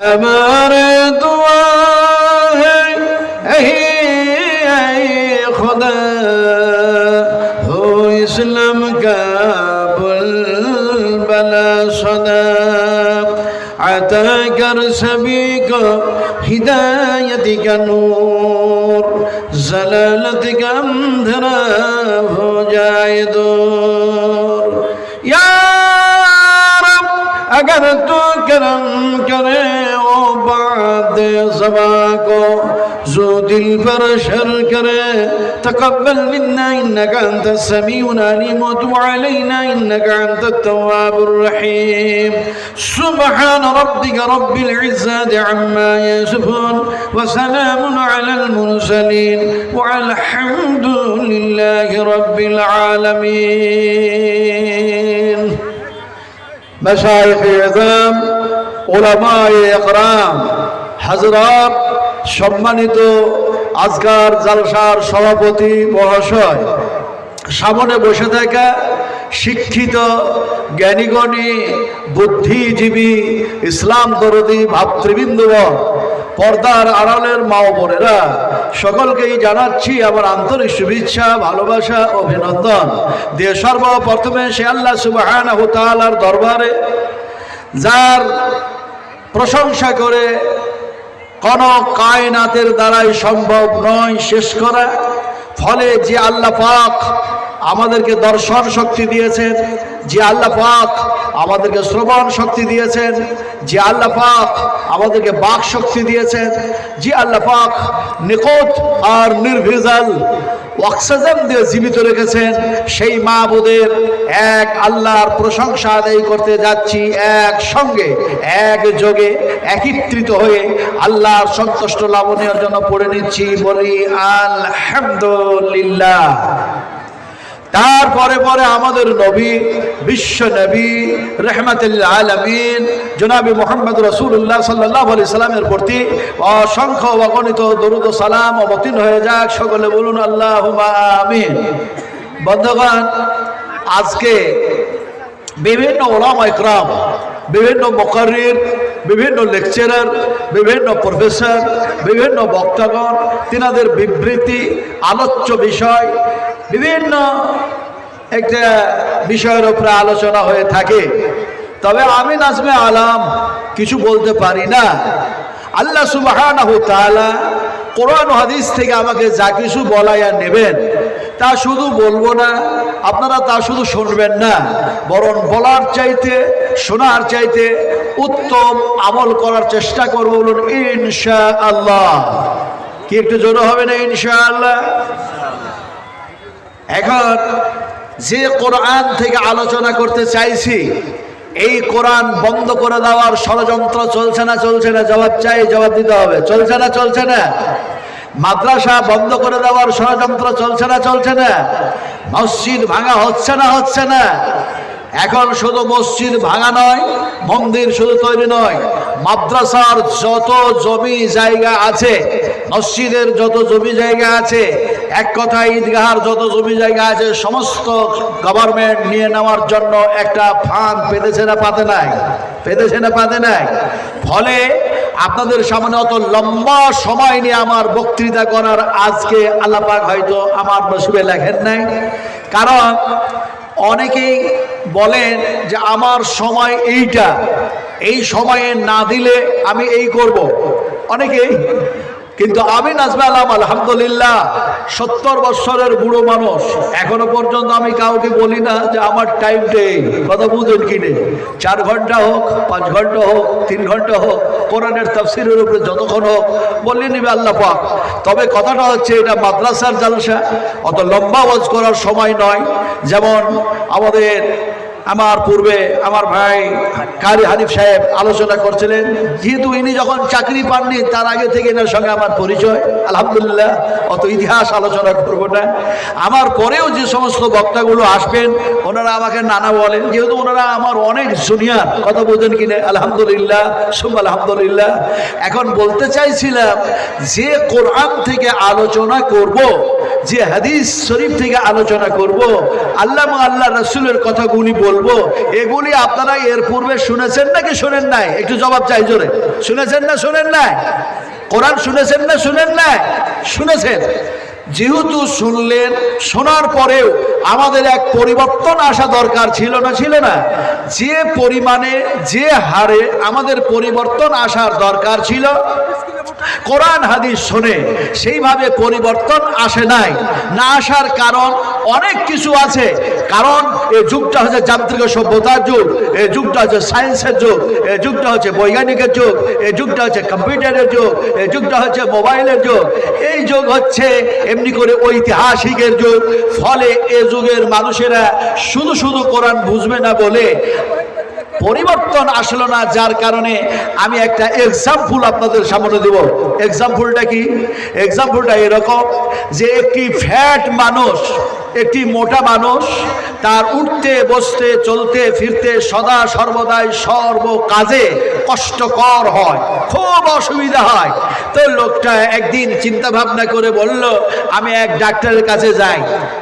हमारे दुआ है खुदा हो इस्लाम का बुलबुला सदा अता कर सभी को हिदायत का नूर जलालत का अंधेरा हो जाए दूर या रब अगर तू करम करे ओ बाद ज़बा को जो दिल पर शर करे तक़ब्बल मिन्ना इन्नका अंतस समीउल अलीम व तुब अलैना इन्नका अंतत तव्वाबुर रहीम सुब्हान रब्बिका रब्बिल इज़्ज़ति अम्मा यसिफून व सलामुन अलल मुरसलीन व अल्हम्दुलिल्लाहि रब्बिल आलमीन। मशाइख़ इज़ाम, उलमाए इकराम, हज़रात, সম্মানিত আজকার জালসার সভাপতি মহাশয়, সামনে বসে থাকা শিক্ষিত জ্ঞানীগণী বুদ্ধিজীবী ইসলাম দরদি ভাতৃবৃন্দগণ, পর্দার আড়ালের মা ও বোনেরা, সকলকেই জানাচ্ছি আমার আন্তরিক শুভেচ্ছা, ভালোবাসা, অভিনন্দন দিয়ে সর্বপ্রথমে সে আল্লাহ সুবহানাহু ওয়া তাআলার দরবারে, যার প্রশংসা করে কোন কায়নাতের দ্বারাই সম্ভব নয় শেষ করা, ফলে যে আল্লাহ পাক আমাদেরকে দর্শন শক্তি দিয়েছেন, যে আল্লাহ পাক আমাদেরকে শ্রবণ শক্তি দিয়েছেন, যে আল্লাহ পাক আমাদেরকে বাক শক্তি দিয়েছেন, যে আল্লাহ পাক নিকট আর নির্ভেজাল অক্সিজেন দিয়ে জীবিত রেখেছেন, সেই মাবুদের এক আল্লাহর প্রশংসা আদায় করতে যাচ্ছি, একসঙ্গে একযোগে একত্রিত হয়ে আল্লাহর সন্তুষ্ট লাভনের জন্য পড়ে নিচ্ছি, বলি আলহামদুলিল্লাহ। তারপরে পরে আমাদের নবী, বিশ্ব নবী, রাহমাতুল আলামিন জনাবে মুহাম্মদ রাসূলুল্লাহ সাল্লাল্লাহু আলাইহি সাল্লামের প্রতি অসংখ্য অগণিত দরুদ ও সালাম অবতীর্ণ হয়ে যাক। সকলে বলুন আল্লাহুম্মা আমিন। বন্ধুগণ, আজকে বিভিন্ন উলামা ইকরাম, বিভিন্ন মুকাররির, বিভিন্ন লেকচারার, বিভিন্ন প্রফেসর, বিভিন্ন বক্তাগণ, তিনাদের বিবৃতি, আলোচ্য বিষয়, বিভিন্ন একটা বিষয়ের উপরে আলোচনা হয়ে থাকে। তবে আমি নাজমে আলাম কিছু বলতে পারি না। আল্লাহ সুবহানাহু ওয়া তাআলা কোরআন ও হাদিস থেকে আমাকে যা কিছু বলাইয়া নেবেন, তা শুধু বলবো না, আপনারা তা শুধু শুনবেন না, বরং বলার চাইতে, শোনার চাইতে উত্তম আমল করার চেষ্টা করবো। বলুন ইনশাআল্লাহ। কি একটু জোরে হবে না ইনশাআল্লাহ? এখন যে কোরআন থেকে আলোচনা করতে চাইছি, এই কোরআন বন্ধ করে দেওয়ার ষড়যন্ত্র চলছে না চলছে না? জবাব চাই, জবাব দিতে হবে। চলছে না চলছে না? মাদ্রাসা বন্ধ করে দেওয়ার ষড়যন্ত্র চলছে না চলছে না? মসজিদ ভাঙা হচ্ছে না হচ্ছে না? এখন শুধু মসজিদ ভাঙা নয়, মন্দির শুধু তৈরি নয়, মাদ্রাসার যত জমি জায়গা আছে, মসজিদের যত জমি জায়গা আছে, এক কথায় ঈদগাহার যত জমি জায়গা আছে, সমস্ত গভর্নমেন্ট নিয়ে নেওয়ার জন্য একটা ফান্ড পেতেছে না পাতে নাই? পেতেছে না পাতে নাই? ফলে আপনাদের সামনে অত লম্বা সময় নিয়ে আমার বক্তৃতা করার আজকে আল্লাহ পাক হয়তো আমার নসিবে লেখেন নাই। কারণ অনেকেই বলেন যে আমার সময় এইটা, এই সময়ে না দিলে আমি এই করব, অনেকেই। কিন্তু আমি নাজমে আলাম আলহামদুলিল্লাহ 70 বছরের বুড়ো মানুষ, এখনো পর্যন্ত আমি কাউকে বলি না যে আমার টাইমটা এই। কথা বুঝেন কিনে? 4 ঘন্টা হোক, 5 ঘন্টা হোক, 3 ঘন্টা হোক, কোরআনের তাফসীরের উপরে যতক্ষণ হোক বললে নিবে আল্লাহ পাক। তবে কথাটা হচ্ছে, এটা মাদ্রাসার জালসা, অত লম্বা ওয়াজ করার সময় নয়। যেমন আমার পূর্বে আমার ভাই কারি হানিফ সাহেব আলোচনা করছিলেন, যেহেতু ইনি যখন চাকরি পাননি তার আগে থেকে এনার সঙ্গে আমার পরিচয়, আলহামদুলিল্লাহ, অত ইতিহাস আলোচনা করবো না। আমার পরেও যে সমস্ত বক্তাগুলো আসবেন, ওনারা আমাকে নানা বলেন, যেহেতু ওনারা আমার অনেক জুনিয়র। কথা বোঝেন কিনে? আলহামদুলিল্লাহ, আলহামদুলিল্লাহ। এখন বলতে চাইছিলাম যে কোরআন থেকে আলোচনা করব, যে হাদিস শরীফ থেকে আলোচনা করব, আল্লাহ রাসূলের কথাগুলি বলবো, বলবো, এগুলি আপনারা এর পূর্বে শুনেছেন নাকি শুনেন নাই? একটু জবাব চাই জোরে। শুনেছেন না শুনেন নাই? কোরআন শুনেছেন না শুনেন নাই? শুনেছেন। যেহেতু শুনলেন, শোনার পরেও আমাদের এক পরিবর্তন আসা দরকার ছিল না ছিল না? যে পরিমাণে যে হারে আমাদের পরিবর্তন আসার দরকার ছিল, কোরআন হাদিস শুনে সেইভাবে পরিবর্তন আসে নাই। না আসার কারণ অনেক কিছু আছে। কারণ এই যুগটা হচ্ছে যান্ত্রিক সভ্যতার যুগ, এই যুগটা হচ্ছে সায়েন্সের যুগ, এই যুগটা হচ্ছে বৈজ্ঞানিকের যুগ, এই যুগটা হচ্ছে কম্পিউটারের যুগ, এই যুগটা হচ্ছে মোবাইলের যুগ, এই যুগ হচ্ছে এমনি করে ঐতিহাসিকের যুগ। ফলে এ যুগের মানুষেরা শুধু শুধু কোরআন বুঝবে না বলে পরিবর্তন আসলো না। যার কারণে আমি একটা এক্সাম্পল আপনাদের সামনে দেব। এক্সাম্পলটা কি? এক্সাম্পলটা এরকম যে একটি ফ্যাট মানুষ, একটি মোটা মানুষ, তার উঠতে বসতে চলতে ফিরতে সদা সর্বদাই সর্ব কাজে কষ্টকর হয়, খুব অসুবিধা হয়। তো লোকটা একদিন চিন্তা ভাবনা করে বলল, আমি এক ডাক্তারের কাছে যাই।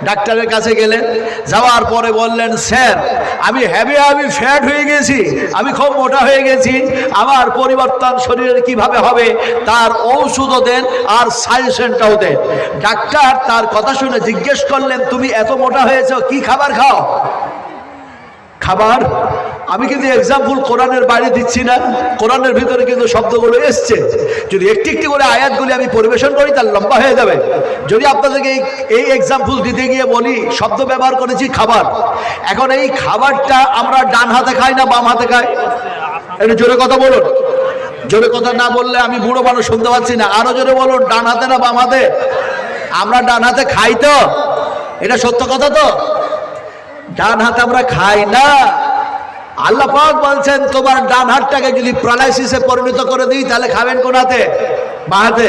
ডাক্তারের কাছে গেলেন, যাওয়ার পরে বললেন, স্যার আমি ফ্যাট হয়ে গেছি, আমি খুব মোটা হয়ে গেছি, আমার পরিবর্তন শরীরের কিভাবে হবে তার ঔষধও দেন আর সাজেশনটাও দেন। ডাক্তার তার কথা শুনে জিজ্ঞেস করলেন, তুমি এত মোটা হয়েছ, কি খাবার খাও? খাবার আমি কিন্তু এক্সাম্পল কোরআনের বাইরে দিচ্ছি না, কোরআনের ভিতরে কিন্তু শব্দগুলো এসছে। যদি একটি একটি করে আয়াতগুলি আমি পরিবেশন করি তার লম্বা হয়ে যাবে। যদি আপনাদেরকে এই এক্সাম্পল দিতে গিয়ে বলি, শব্দ ব্যবহার করেছি খাবার। এখন এই খাবারটা আমরা ডান হাতে খাই না বাম হাতে খাই? একটু জোরে কথা বলুন। জোরে কথা না বললে আমি বুড়ো মানুষ শুনতে পাচ্ছি না। আরো জোরে বলুন, ডান হাতে না বাম হাতে? আমরা ডান হাতে খাই তো? এটা সত্য কথা তো? ডান হাতে আমরা খাই না। আল্লাহ পাক বলছেন, তোমার ডান হাতটাকে যদি প্যারালাইসিসে পরিণত করে দিই তাহলে খাবেন কোন হাতে? বাম হাতে।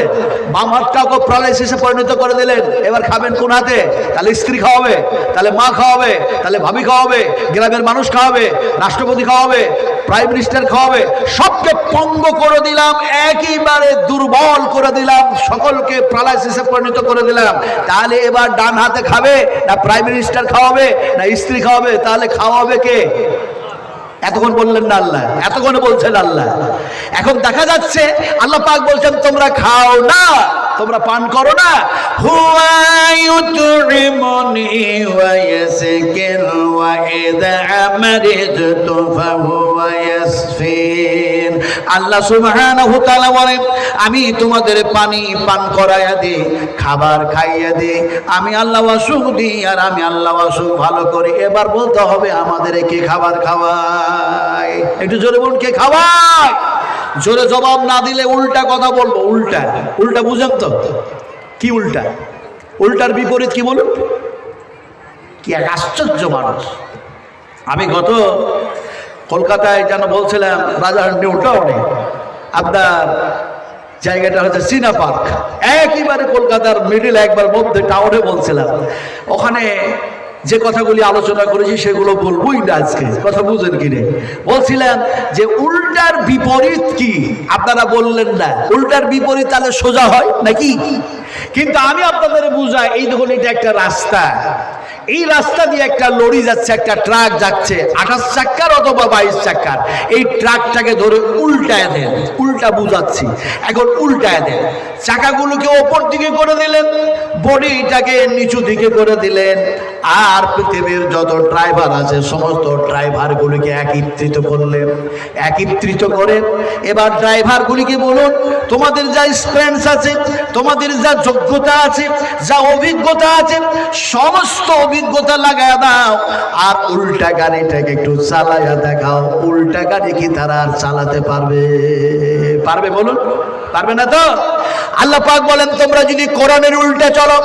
বাম হাতটাকে প্যারালাইসিসে পরিণত করে দিলেন, এবার খাবেন কোন হাতে? তাহলে স্ত্রী খাওয়াবে, তাহলে মা খাওয়াবে, তাহলে ভাবি খাওয়াবে, গ্রামের মানুষ খাওয়াবে, রাষ্ট্রপতি খাওয়াবে, প্রাইম মিনিস্টার খাওয়াবে। সবকে পঙ্গ করে দিলাম, একেবারে দুর্বল করে দিলাম, সকলকে প্যারালাইসিসে পরিণত করে দিলাম। তাহলে এবার ডান হাতে খাবে না প্রাইম মিনিস্টার খাওয়াবে না স্ত্রী খাওয়াবে? তাহলে খাওয়াবে কে? এতক্ষণ বললেন না আল্লাহ, এতক্ষণ বলছেন আল্লাহ। এখন দেখা যাচ্ছে আল্লাহ পাক বলছেন, তোমরা খাও না, তোমরা পান করো না। হুয়া ইউতরিমুনি ওয়া ইয়াসকিন ওয়া ইযা মারিদতু ফাহুয়া ইয়াসফিন। আল্লাহ সুবহানাহু ওয়া তাআলা বলেন, আমি তোমাদের পানি পান করাইয়া দিই, খাবার খাইয়ে দিই, আমি আল্লাহ অসুখ দিই আর আমি আল্লাহ অসুখ ভালো করি। এবার বলতে হবে আমাদের কে খাবার খাওয়ায়? একটু জোরে বলুন, কে খাওয়ায়? জোরে জবাব না দিলে উল্টা কথা বলবো। উল্টা উল্টা বুঝেন তো? কি উল্টা? উল্টার বিপরীত কি বলুন? কি এক আশ্চর্য মানুষ। আমি গত কলকাতায় যেন বলছিলাম, রাজার নিউ টাউনে, আপনার জায়গাটা হচ্ছে সিনা পার্ক, একেবারে কলকাতার মিডিল একবার মধ্যে টাউনে বলছিলাম। ওখানে যে কথাগুলি আলোচনা করেছি সেগুলো বলবোই না আজকে, কথা বুঝেন কিনে। বলছিলাম যে উল্টার বিপরীত কি? আপনারা বললেন না। উল্টার বিপরীত তাহলে সোজা হয় নাকি? কিন্তু আমি আপনাদের বুঝাই, এই দেখুন এটা একটা রাস্তা, এই রাস্তা দিয়ে একটা লরি যাচ্ছে, একটা ট্রাক যাচ্ছে 28 চাক্কার অথবা 22 চাক্কার। এই ট্রাকটাকে ধরে উল্টায় দেন, উল্টা বুঝাচ্ছি। এখন উল্টায় দেন, চাকাগুলোকে ওপর দিকে করে দিলেন, বডিটাকে নিচু দিকে করে দিলেন, আর পৃথিবীর যত ড্রাইভার আছে সমস্ত ড্রাইভারগুলিকে একত্রিত করলেন। একত্রিত করে এবার ড্রাইভারগুলিকে বলুন, তোমাদের যা এক্সপিরিয়েন্স আছে, তোমাদের যা যোগ্যতা আছে, যা অভিজ্ঞতা আছে, সমস্ত অভিজ্ঞতা লাগায় দাও আর উল্টা গাড়িটাকে একটু চালাইয়া দেখাও। উল্টা গাড়ি কি তারা আর চালাতে পারবে? পারবে বলুন? পারবে না তো? আল্লাহ পাক বলেন, তোমরা যদি কোরআনের উল্টা চলো,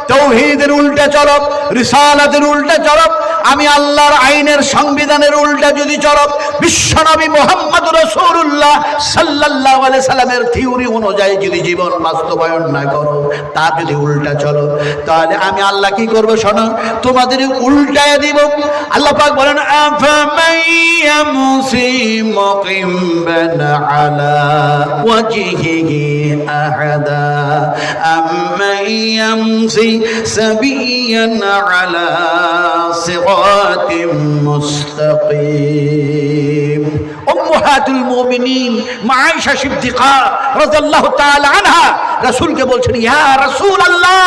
তাওহীদের উল্টা চলো, রিসালাতের উল্টা চলো, আমি আল্লাহর আইনের সংবিধানের উল্টা যদি চলো, বিশ্বনবী মুহাম্মদ রাসূলুল্লাহ সাল্লাল্লাহু আলাইহি সাল্লামের থিওরি অনুযায়ী যদি জীবন বাস্তবায়ন না করো, তার যদি উল্টা চলো, তাহলে আমি আল্লাহ কি করব শোনো, তোমাদের উল্টায় দিব। আল্লাহ পাক বলেন, আফামাইয়ামসি মুকিমবান আলা ওয়াজহিহি আহাদা আম্মাইয়ামসি সাবিয়ান আলা সিরাতিম মুস্তাকিম। উম্মাহাতুল মুমিনিন মা আয়েশা সিদ্দিকা রাদিয়াল্লাহু তাআলা আনহা রাসূলকে বলছেন, ইয়া রাসূলুল্লাহ,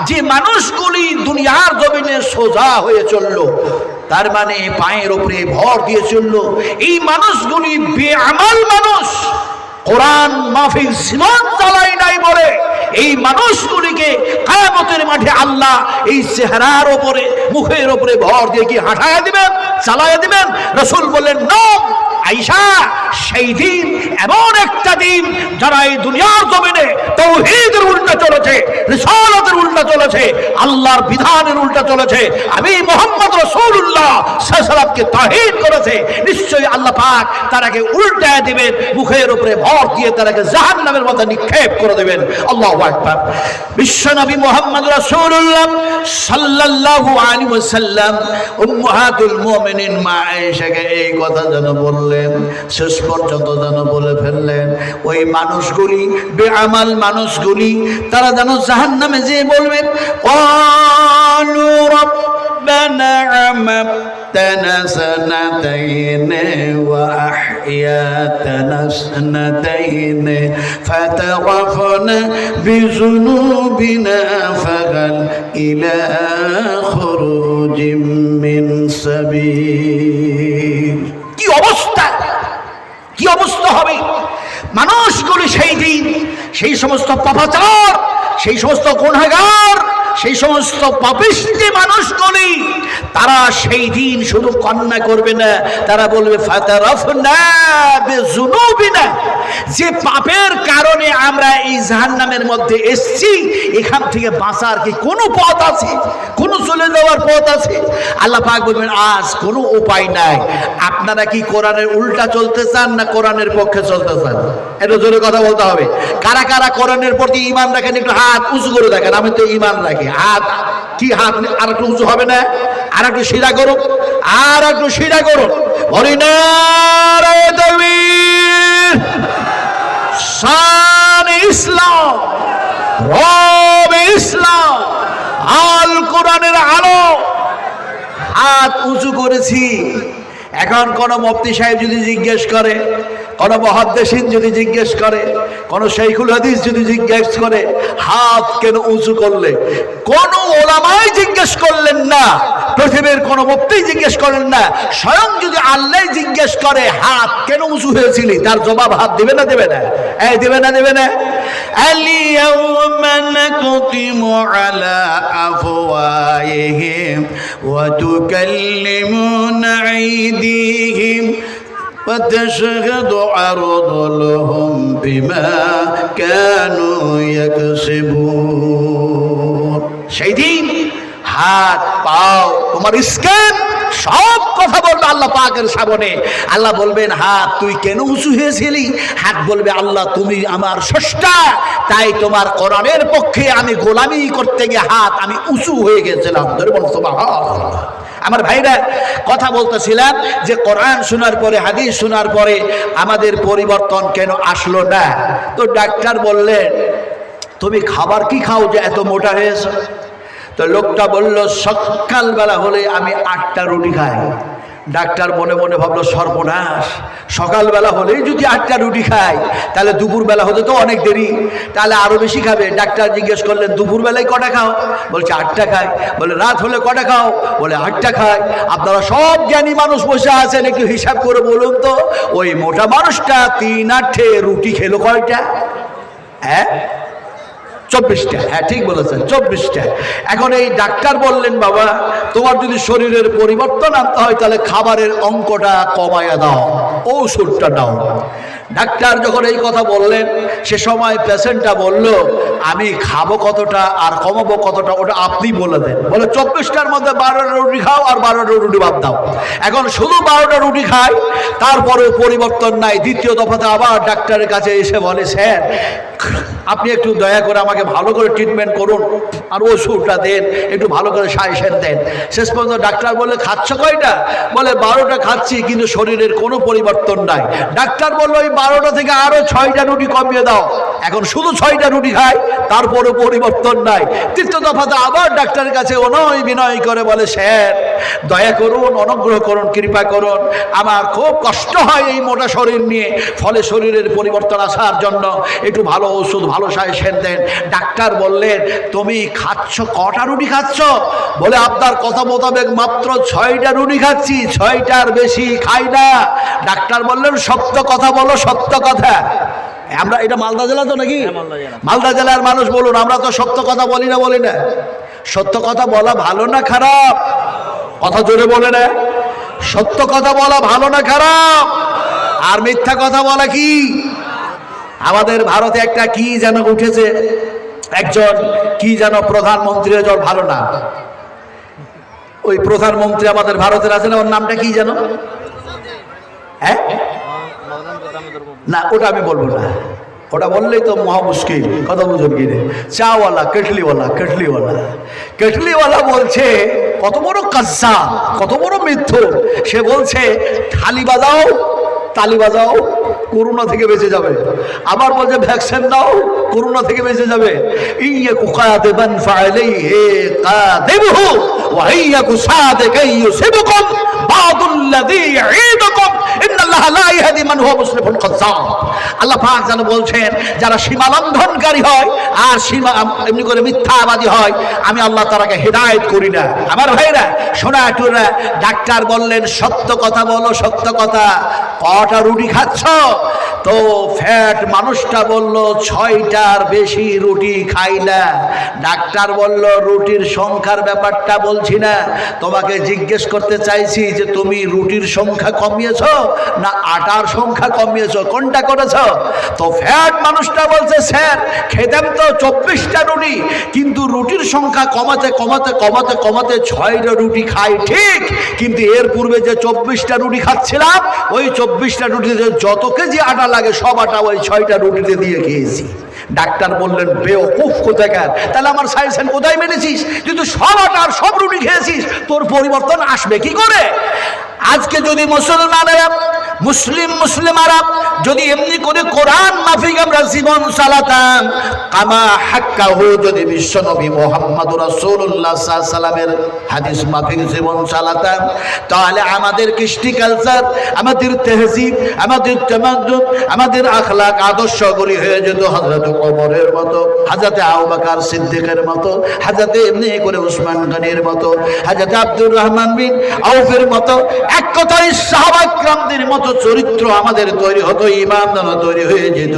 যে মানুষগুলি দুনিয়ার জমিনে সোজা হয়ে চলল, তার মানে পায়ের উপরে ভর দিয়ে চলল, এই মানুষগুলি বেআমাল মানুষ, কোরআন মাহফিল জীবন চালায় নাই বলে এই মানুষগুলিকে কিয়ামতের মাঠে আল্লাহ এই চেহারার উপরে, মুখের উপরে ভর দিয়ে কি হাঁটায়া দিবেন, চালায়া দিবেন? রাসূল বললেন, না আয়েশা, সেই দিন এমন একটা দিন যারা এই দুনিয়ার জমিনে তাওহীদের উল্টা চলেছে, রিসালাতের উল্টা চলেছে, আল্লাহর বিধানের উল্টা চলেছে, আমি মুহাম্মদ রাসূলুল্লাহ সাল্লাল্লাহু আলাইহি ওয়াসাল্লামকে তাওহীদ করেছে, নিশ্চয়ই আল্লাহ পাক তারাকে উল্টায় দিবেন, মুখের উপরে ভর দিয়ে তারাকে জাহান্নামের মধ্যে নিক্ষেপ করে দেবেন। আল্লাহু আকবার। বিশ্বনবী মুহাম্মদ রাসূলুল্লাহ সাল্লাল্লাহু আলাইহি ওয়াসাল্লাম উম্মাহাতুল মুমিনিন মা আয়েশাকে এই কথা যেন বললেন, শেষ পর্যন্ত যেন বলে ফেললেন, ওই মানুষগুলি, বেআমাল মানুষগুলি, তারা যেন জাহান্নামে যেয়ে বলবে, ক্বালু রাব্বানা আমাতনা সানাতাইন ওয়া আহইয়াতানা সানাতাইন ফাতাওয়াফনা বিযুনুবিনা ফাহাল ইলা খুরুজিম মিন সাবিল। কি অবস্থা, কি অবস্থা হবে মানুষগুলি সেই দিন, সেই সমস্ত পাপাচার, সেই সমস্ত গুনাহগার, সেই সমস্ত পাপিষ্টি মানুষগুলি, তারা সেই দিন শুধু কান্না করবে না, তারা বলবে ফাতারাফনা বিযুনুবিনা, যে পাপের কারণে আমরা এই জাহান্নামের মধ্যে এসেছি, এখান থেকে বাঁচার কি কোনো পথ আছে, কোনো চলে যাওয়ার পথ আছে? আল্লাহ পাক বলবেন, আজ কোনো উপায় নাই। আপনারা কি কোরআনের উল্টা চলতে চান না কোরআনের পক্ষে চলতে চান? এটা জোরে কথা বলতে হবে। কারা কারা কোরআনের প্রতি ঈমান রাখেন একটু হাত উঁচু করে দেখেন। আমি তো ঈমান রাখি। হাত কি, হাত আর একটু উঁচু হবে না? আর একটু সিধা করুন, আর একটু সিধা করুন। বলি না শান ইসলাম, রব ইসলাম, আল কোরআনের আলো। হাত উঁচু করেছি। এখন কোন মুফতি সাহেব যদি জিজ্ঞেস করে, কোন মুহাদ্দিসিন যদি জিজ্ঞেস করে, কোন শাইখুল হাদিস যদি জিজ্ঞেস করে, হাত কেন উঁচু করলে, কোন ওলামাই জিজ্ঞেস করলেন না, পৃথিবীর কোন মুফতি জিজ্ঞেস করলেন না, স্বয়ং যদি আল্লাহ জিজ্ঞেস করে হাত কেন উঁচু হয়েছিলি, তার জবাব হাত দিবে না, দেবে না? এই দিবে না, দেবে না? আল-ইয়াওমা নাকতিমু আলা আফওয়াহিহিম ওয়া তুকাল্লিমুনা আইদিহিম ওয়া তাশহাদু আরজুলুহুম বিমা কানু ইয়াকসিবুন। সেই দিন হাত, পাও, তোমার স্কেন সব কথা বলবে আল্লাহ পাকের সামনে। আল্লাহ বলবেন, হাত তুই কেন উঁচু হয়েছিলি? হাত বলবে, আল্লাহ তুমি আমার স্রষ্টা, তাই তোমার কোরআনের পক্ষে আমি গোলামি করতে গিয়ে হাত আমি উঁচু হয়ে গেছিলাম। আমার ভাইরা, কথা বলতেছিলাম যে কোরআন শোনার পরে, হাদিস শোনার পরে আমাদের পরিবর্তন কেন আসলো না? তো ডাক্তার বললেন, তুমি খাবার কি খাও যে এত মোটা হয়েছে? তো লোকটা বলল, সকালবেলা হলে আমি 8টা রুটি খাই। ডাক্তার মনে মনে ভাবলো, সর্বনাশ, সকালবেলা হলেই যদি 8টা রুটি খাই, তাহলে দুপুরবেলা হতে তো অনেক দেরি, তাহলে আরো বেশি খাবে। ডাক্তার জিজ্ঞেস করলেন, দুপুরবেলায় কটা খাও? বলছে 8টা খাই। বলে রাত হলে কটা খাও? বলে 8টা খাই। আপনারা সব জ্ঞানী মানুষ বসে আছেন, একটু হিসাব করে বলুন তো, ওই মোটা মানুষটা 3-8 রুটি খেলো কয়টা? হ্যাঁ, 24টা। হ্যাঁ, ঠিক বলেছেন, 24টা। এখন এই ডাক্তার বললেন, বাবা তোমার যদি শরীরের পরিবর্তন আনতে হয় তাহলে খাবারের অঙ্কটা কমায়া দাও, ঔষধটা দাও। ডাক্তার যখন এই কথা বললেন, সে সময় পেশেন্টটা বলল, আমি খাবো কতটা আর কমাবো কতটা ওটা আপনি বলে দেন। বলে 24টার মধ্যে 12টা রুটি খাও আর 12টা রুটি বাদ দাও। এখন শুধু 12টা রুটি খাই, তারপরেও পরিবর্তন নাই। দ্বিতীয় দফাতে আবার ডাক্তারের কাছে এসে বলে, স্যার আপনি একটু দয়া করে আমাকে ভালো করে ট্রিটমেন্ট করুন আর ওষুধটা দেন, একটু ভালো করে সাজেশন দেন। শেষ পর্যন্ত ডাক্তার বলে, খাচ্ছ কয়টা? বলে 12টা খাচ্ছি, কিন্তু শরীরের কোনো পরিবর্তন নাই। ডাক্তার বললো, ওই 12টা থেকে আরো 6টা রুটি কমিয়ে দাও। এখন শুধু 6টা রুটি খায়, তারপরে পরিবর্তন নাই। তৃতীয় দফাতে আবার ডাক্তারের কাছে অনয় বিনয় করে বলে, স্যার দয়া করুন, অনুগ্রহ করুন, কৃপা করুন, আমার খুব কষ্ট হয় এই মোটা শরীর নিয়ে, ফলে শরীরের পরিবর্তন আসার জন্য একটু ভালো ওষুধ, ভালো সাজেশন দেন। ডাক্তার বললেন, তুমি খাচ্ছ কটা রুটি খাচ্ছ? বলে, আপনার কথা মোতাবেক মাত্র 6টা রুটি খাচ্ছি, 6টার বেশি খাই না। ডাক্তার বললেন, সত্য কথা বলো, সত্য কথা। আমরা এটা মালদা জেলা তো নাকি? মালদা জেলার মানুষ বলুন, আমরা তো সত্য কথা বলি না, বলি না? সত্য কথা বলা ভালো না খারাপ? কথা জোরে বলে না। সত্য কথা বলা ভালো না খারাপ? আর মিথ্যা কথা বলা কি? আমাদের ভারতে একটা কি যেন উঠেছে, একজন কি যেন প্রধানমন্ত্রী, জন ভালো না, ওই প্রধানমন্ত্রী আমাদের ভারতের আছে না, ওর নামটা কি যেন? হ্যাঁ না, ওটা আমি বলবো না, ওটা বললেই তো মহা মুশকিল। কথা বুঝুন কি রে? চাওয়ালা, কেটলিওয়ালা, কেটলিওয়ালা বলছে, কত বড় কাজ্জা, কত বড় মিথ্যুক। সে বলছে, থালি বাজাও, তালি বাজাও, করোনা থেকে বেঁচে যাবে। আবার বলছে, ভ্যাকসিন দাও, করোনা থেকে বেঁচে যাবে। ইয়াকু কাদিবান ফাআলাইহি কাদিবহু ওয়া ইয়াকু সাদিকান ইউসিবুকুম বাদুল্লাযী ইয়াঈদুকুম ইন্নাল্লাহা লা ইয়াহদি মান হুয়া মুসরিফুন কাজ্জাব। আল্লাহ পাক যেন বলছেন, যারা সীমা লঙ্ঘনকারী হয় আর সীমা এমনি করে মিথ্যাবাদী হয়, আমি আল্লাহ তাআলাকে হেদায়েত করি না। আমার ভাইরা, শোনা টুরা, ডাক্তার বললেন, সত্য কথা বলো, সত্য কথা। কটা রুটি খাচ্ছ? তো ফ্যাট মানুষটা বলল, 6টার বেশি রুটি খাই না। ডাক্তার বলল, রুটির সংখ্যার ব্যাপারটা বলছি না, তোমাকে জিজ্ঞেস করতে চাইছি যে তুমি রুটির সংখ্যা কমিয়েছ না আটার সংখ্যা কমিয়েছ, কোনটা করেছ? তো ফ্যাট মানুষটা বলছে, স্যার খেতাম তো 24টা রুটি, কিন্তু রুটির সংখ্যা কমাতে কমাতে কমাতে কমাতে 6টা রুটি খাই ঠিক, কিন্তু এর পূর্বে যে 24টা রুটি খাচ্ছিলাম, ওই 24টা রুটিতে যত কেজি আটা লাগে সব আটা ওই 6টা রুটিতে দিয়ে খেয়েছি। ডাক্তার বললেন, বেওকুফ কোথাকার, তাহলে আমার সাজেশন কোথায় মেনেছিস? তুই তো সব আটা আর সব রুটি খেয়েছিস, তোর পরিবর্তন আসবে কি করে? আজকে যদি মুসলমানেরা, মুসলিমারা যদি এমনি করে কোরআন মাফিক আমরা জীবন চালাতাম, কামা হাক্কাহু, যদি বিশ্বনবী মুহাম্মদুর রাসূলুল্লাহ সাল্লাল্লাহু আলাইহি সাল্লামের হাদিস মাফিক জীবন চালাতাম, তাহলে আমাদের কৃষ্টি কালচার, আমাদের তেহজিব, আমাদের তামাদ্দুন, আমাদের আখলাক, আদর্শগুলি হয়ে যেত হযরত ওমরের মতো, হযরত আবু বকর সিদ্দিকের মতো, হযরত এমনি করে উসমান গনির মতো, হযরত আব্দুর রহমান বিন আউফের মতো। এক কথায় সাহাবা কিরামদের মতো চরিত্র আমাদের তৈরি হতো, ইমান তৈরি হয়ে যেত।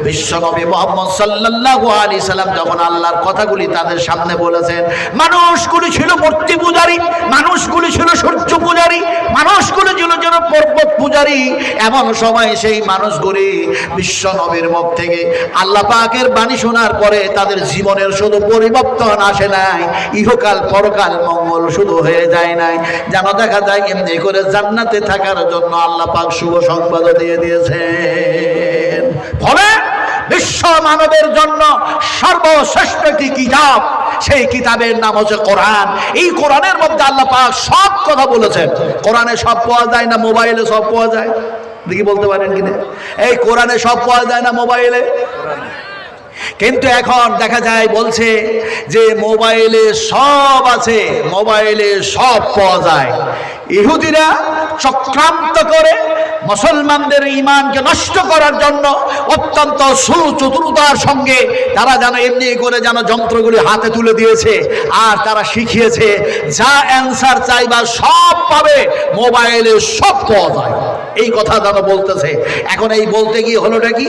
বিশ্বনবী মুহাম্মদ সাল্লাল্লাহু আলাইহি সাল্লাম যখন আল্লাহর কথাগুলি তাদের সামনে বলেছেন, মানুষগুলি ছিল মূর্তি পূজারী, মানুষগুলি ছিল সূর্য পূজারী, মানুষগুলি ছিল যেন পর্বত পূজারী। এমন সময় সেই মানুষগুলি বিশ্বনবীর মুখ থেকে আল্লাহ পাকের বাণী শোনার পরে তাদের জীবনের শুধু পরিবর্তন আসে নাই, ইহকাল পরকাল মঙ্গল শুধু হয়ে যায় নাই, যেন দেখা যায় এমনি করে জান্নাতে থাকার জন্য আল্লাহ পাক শুভ সংবাদ দিয়ে দিয়েছেন। ফলে বিশ্ব মানবের জন্য সর্বশ্রেষ্ঠ একটি কিতাব, সেই কিতাবের নাম হচ্ছে কোরআন। এই কোরআনের মধ্যে আল্লাহ পাক সব কথা বলেছেন। কোরআনে সব পাওয়া যায় না মোবাইলে সব পাওয়া যায়? দেখি বলতে পারেন কিনা? এই কোরআনে সব পাওয়া যায় না মোবাইলে? কিন্তু এখন দেখা যায় বলছে যে মোবাইলে সব আছে, মোবাইলে সব পাওয়া যায়। ইহুদিরা চক্রান্ত করে মুসলমানদের ঈমানকে নষ্ট করার জন্য অত্যন্ত সুচতুরতার সঙ্গে তারা যেন এমনি করে যেন যন্ত্রগুলি হাতে তুলে দিয়েছে, আর তারা শিখিয়েছে যা অ্যান্সার চাইবা সব পাবে, মোবাইলে সব পাওয়া যায়। এই কথা যেন বলতেছে। এখন এই বলতে গিয়ে হলোটা কি?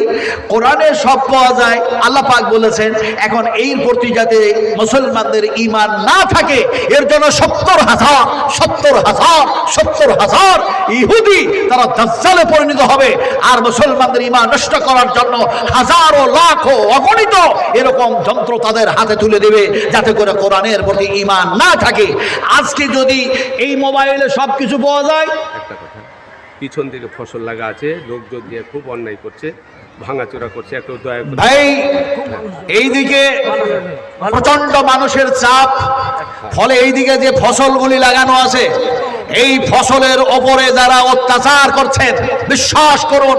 কোরআনে সব পাওয়া যায়, আল্লাহ পাক বলেছেন। এখন এই প্রতি যাতে মুসলমানদের ঈমান না থাকে, এর জন্য 70,000 ইহুদি তারা দাজ্জালে পরিণত হবে, আর মুসলমানদের ঈমান নষ্ট করার জন্য হাজারো লাখো অগণিত এরকম যন্ত্র তাদের হাতে তুলে দেবে, যাতে করে কোরআনের প্রতি ঈমান না থাকে। আজকে যদি এই মোবাইলে সব কিছু পাওয়া যায়, একটা কথা, পিছন দিকে ফসল লাগা আছে, লোকজন দিয়ে খুব অন্যায় করছে, ভাঙাচোরা করছে, একটু দয়া করে ভাই এইদিকে প্রচন্ড মানুষের চাপ, ফলে এইদিকে যে ফসলগুলি লাগানো আছে এই ফসলের ওপরে যারা অত্যাচার করছেন, বিশ্বাস করুন,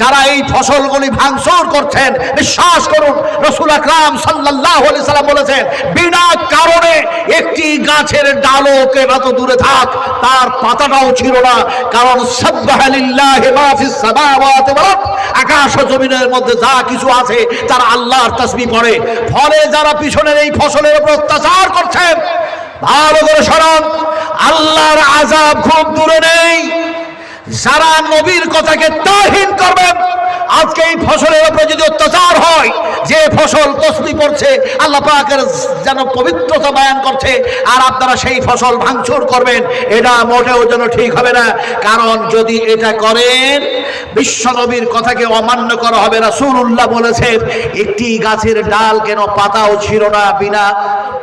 যারা এই ফসলগুলি ভাঙচুর করছেন, বিশ্বাস করুন, রাসূল আকরাম সাল্লাল্লাহু আলাইহি সাল্লাম বলেছেন, বিনা কারণে একটি গাছের ডালও কেনা তো দূরে থাক, তার পাতাটাও ছিল না। কারণ সাব্বাহা লিল্লাহি মা ফিস সামাওয়াতি ওয়াল আরদ, আকাশ ও জমিনের মধ্যে যা কিছু আছে তারা আল্লাহর তাসবিহ পড়ে। ফলে যারা পিছনের এই ফসলের উপর অত্যাচার করছেন, ভালো করে শোনেন, আল্লাহর আযাব খুব দূরে নেই। যারা নবীর কথাকে তাহিন করবেন, আজকে এই ফসলের উপরে যদি অত্যাচার হয়, যে ফসল তসবিহ পড়ছে, আল্লাহ পাকের যেন পবিত্রতা বয়ান করছে, আর আপনারা সেই ফসল ভাঙচুর করবেন, এটা মোটেও যেন ঠিক হবে না। কারণ যদি এটা করেন, বিশ্ব নবীর কথাকে অমান্য করা হবে। রাসূলুল্লাহ বলেছেন, একটি গাছের ডাল কেন পাতাও ছিল না বিনা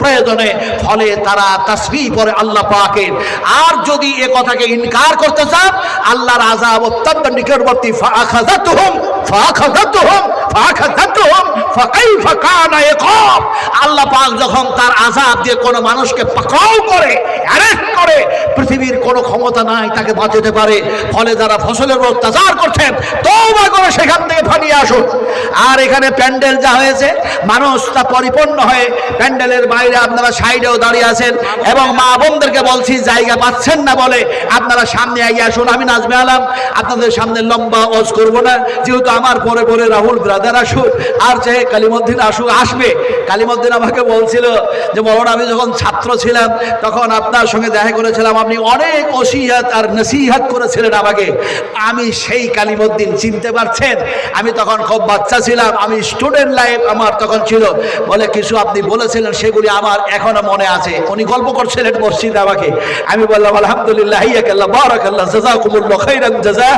প্রয়োজনে, ফলে তারা তাসবিহ পড়ে আল্লাহ পাকের। আর যদি এ কথাকে ইনকার করতে চান, আল্লাহর আযাব অত্যন্ত নিকটবর্তী। আল্লাহ পাক যখন তার আযাব দিয়ে কোনো মানুষকে পাকড়াও করে, অ্যারেস্ট করে, পৃথিবীর কোনো ক্ষমতা নাই তাকে বাঁচাতে পারে। ফলে যারা ফসলের উপর অত্যাচার করছেন, তওবা করে সেখান থেকে ফানিয়ে আসুন। আর এখানে প্যান্ডেল যা হয়েছে, মানুষ তা পরিপূর্ণ হয়ে প্যান্ডেলের বাইরে আপনারা সাইডেও দাঁড়িয়ে আছেন, এবং মা বোনদেরকে বলছি, জায়গা পাচ্ছেন না বলে আপনারা সামনে এগিয়ে আসুন। আমি নাজমে আলম আপনাদের সামনে লম্বা ওয়াজ করব না, যেহেতু আমার পরে পরে রাহুল ব্রাদার আসুক, আর চাহে কালিমউদ্দিন আসবে। কালিমউদ্দিন আমাকে বলছিল যে, মৌলানা, আমি যখন ছাত্র ছিলাম তখন আপনার সঙ্গে দেখা করেছিলাম, আপনি অনেক ওসিয়ত আর নসিহত করেছিলেন আমাকে। আমি সেই কালিমউদ্দিন, চিনতে পারছেন? আমি তখন খুব বাচ্চা ছিলাম, আমি স্টুডেন্ট লাইফ আমার তখন ছিল। বলে, কিছু আপনি বলেছিলেন সেগুলি আমার এখনো মনে আছে। উনি গল্প করছিলেন মসজিদে আমাকে। আমি বললাম, আলহামদুলিল্লাহ, হাইয়াকাল্লাহ, বারাকাল্লাহ, জাযাকুমুল্লাহ খাইরান জাযা।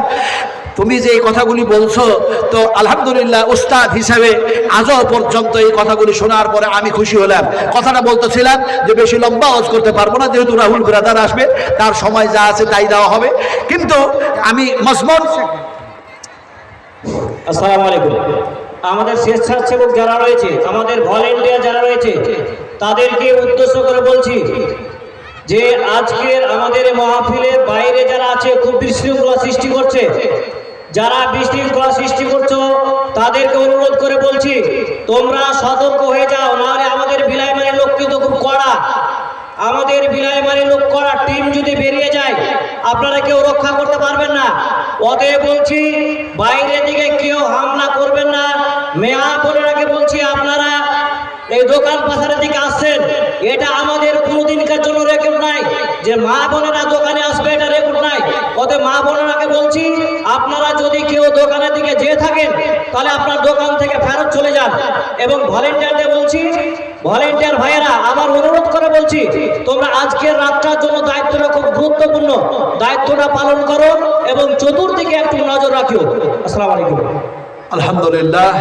তুমি যে এই কথাগুলি বলছো, তো আলহামদুলিল্লাহ উস্তাদ হিসাবে আজও পর্যন্ত এই কথাগুলি শোনার পরে আমি খুশি হলাম। কথাটা বলতেছিলাম যে বেশি লম্বা ওয়াজ করতে পারবো না, যেহেতু রাহুল ব্রাদার আসবে, তার সময় যা আছে তাই দেওয়া হবে। কিন্তু আমি মজমুন। আসসালামু আলাইকুম। আমাদের স্বেচ্ছাসেবক যারা রয়েছে, আমাদের ভলেন্টিয়ার যারা রয়েছে, তাদেরকে উদ্দেশ্য করে বলছি যে আজকের আমাদের মাহফিলের বাইরে যারা আছে, খুব বিশৃঙ্খলা সৃষ্টি করছে, যারা বিশৃঙ্খলা সৃষ্টি করছো, তাদেরকে অনুরোধ করে বলছি, তোমরা সতর্ক হয়ে যাও, নাহলে আমাদের বিলাইমারির লোক কিন্তু খুব কড়া। আমাদের বিলাইমারির লোক কড়া, টিম যদি বেরিয়ে যায় আপনারা কেউ রক্ষা করতে পারবেন না। অতএব বলছি, বাইরের দিকে কেউ হামলা করবেন না। মেয়া বোনেরাকে বলছি, আপনারা এই দোকান পাশারের দিকে আসছেন, এটা আমাদের কোনোদিনকার জন্য রেকর্ড নাই যে মা বোনেরা দোকানে আসবে, এটা রেকর্ড নাই। অতএব মা বোনেরাকে বলছি, আপনারা যদি কেউ দোকানের দিকে যেয়ে থাকেন, তাহলে আপনার দোকান থেকে ফেরত চলে যান। এবং ভলেন্টিয়ারদের বলছি, ভলেন্টিয়ার ভাইয়েরা, আবার অনুরোধ করে বলছি, তোমরা আজকের রাতটার জন্য দায়িত্বটা খুব গুরুত্বপূর্ণ, দায়িত্বটা পালন করো এবং চতুর্দিকে একটু নজর রাখিও। আসসালামু আলাইকুম। আলহামদুলিল্লাহ,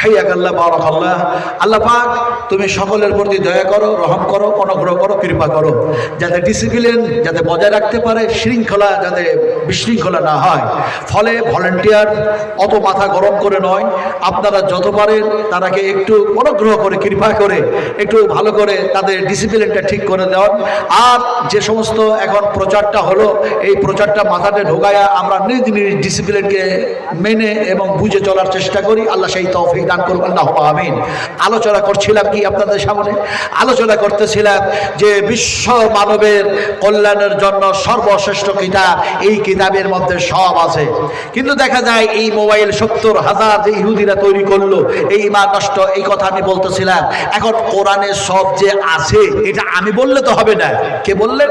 হাইয়াকাল্লাহ, বারাকাল্লাহ। আল্লাহ পাক তুমি সকলের প্রতি দয়া করো, রহম করো, অনুগ্রহ করো, কৃপা করো, যাতে ডিসিপ্লিন যাতে বজায় রাখতে পারে, শৃঙ্খলা যাতে বিশৃঙ্খলা না হয়। ফলে ভলেন্টিয়ার অত মাথা গরম করে নয়, আপনারা যত পারেন তারাকে একটু অনুগ্রহ করে, কৃপা করে, একটু ভালো করে তাদের ডিসিপ্লিনটা ঠিক করে দেওয়ান। আর যে সমস্ত এখন প্রচারটা হলো, এই প্রচারটা মাথাতে ঢোকায়া আমরা নিজ নিজ ডিসিপ্লিনকে মেনে এবং বুঝে চলার চেষ্টা করি। আল্লাহ সেই তৌফিক দান করুন, আল্লাহুম্মা আমিন। আলোচনা করছিলাম কি আপনাদের সামনে? আলোচনা করতেছিলাম যে বিশ্ব মানবের কল্যাণের জন্য সর্বশ্রেষ্ঠ কিতাব, এই কিতাবের মধ্যে সব আছে। কিন্তু দেখা যায় এই মোবাইল 70,000 যে ইহুদিরা তৈরি করলো, এই ইমান নষ্ট, এই কথা আমি বলতেছিলাম। এখন কোরআনে সব যে আছে, এটা আমি বললে তো হবে না। কে বললেন?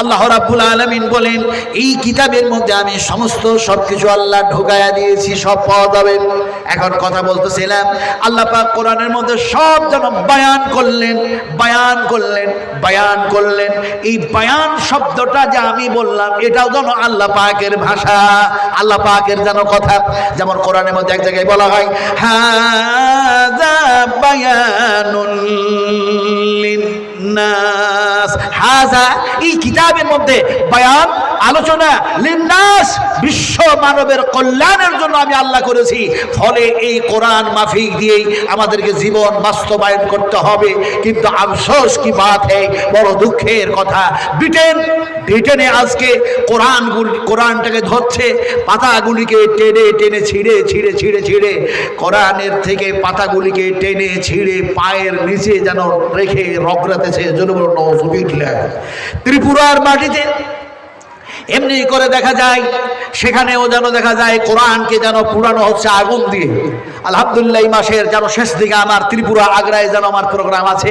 আল্লাহ রাব্বুল আলামিন বলেন, এই কিতাবের মধ্যে আমি সমস্ত সবকিছু আল্লাহ ঢোকায়া দিয়েছি, সব পাওয়া যাবে। এখন কথা বলতেছিলাম, আল্লাহ পাক কোরআনের মধ্যে সব যেন বয়ান করলেন, বয়ান করলেন, বয়ান করলেন। এই বয়ান শব্দটা যে আমি বললাম, এটাও যেন আল্লাহ পাকের ভাষা, আল্লাহ পাকের যেন কথা। যেমন কোরআনের মধ্যে এক জায়গায় বলা হয়, হাযা বায়ানুন লিন্নাস। হাযা, এই কিতাবের মধ্যে বয়ান আলোচনা লিন্নাস, বিশ্ব মানবের কল্যাণের জন্য আমি আল্লাহ করেছি। ফলে এই কোরআন মাফিক দিয়েই আমাদেরকে জীবন বাস্তবায়ন করতে হবে। কিন্তু আফসোস কি বাত হ্যায়, বড় দুঃখের কথা, ব্রিটেনে আজকে কোরআনটাকে ধরছে, পাতাগুলিকে টেনে টেনে ছিঁড়ে কোরআনের থেকে পাতাগুলিকে টেনে ছিঁড়ে পায়ের নিচে যেন রেখে রগড়াতেছে। ত্রিপুরার মাটিতে এমনি করে দেখা যায়, সেখানেও যেন দেখা যায় কোরআনকে যেন পুরানো হচ্ছে আগুন দিয়ে। আলহামদুলিল্লাহ এই মাসের যেন শেষ দিকে আমার ত্রিপুরা আগ্রায় যেন আমার প্রোগ্রাম আছে,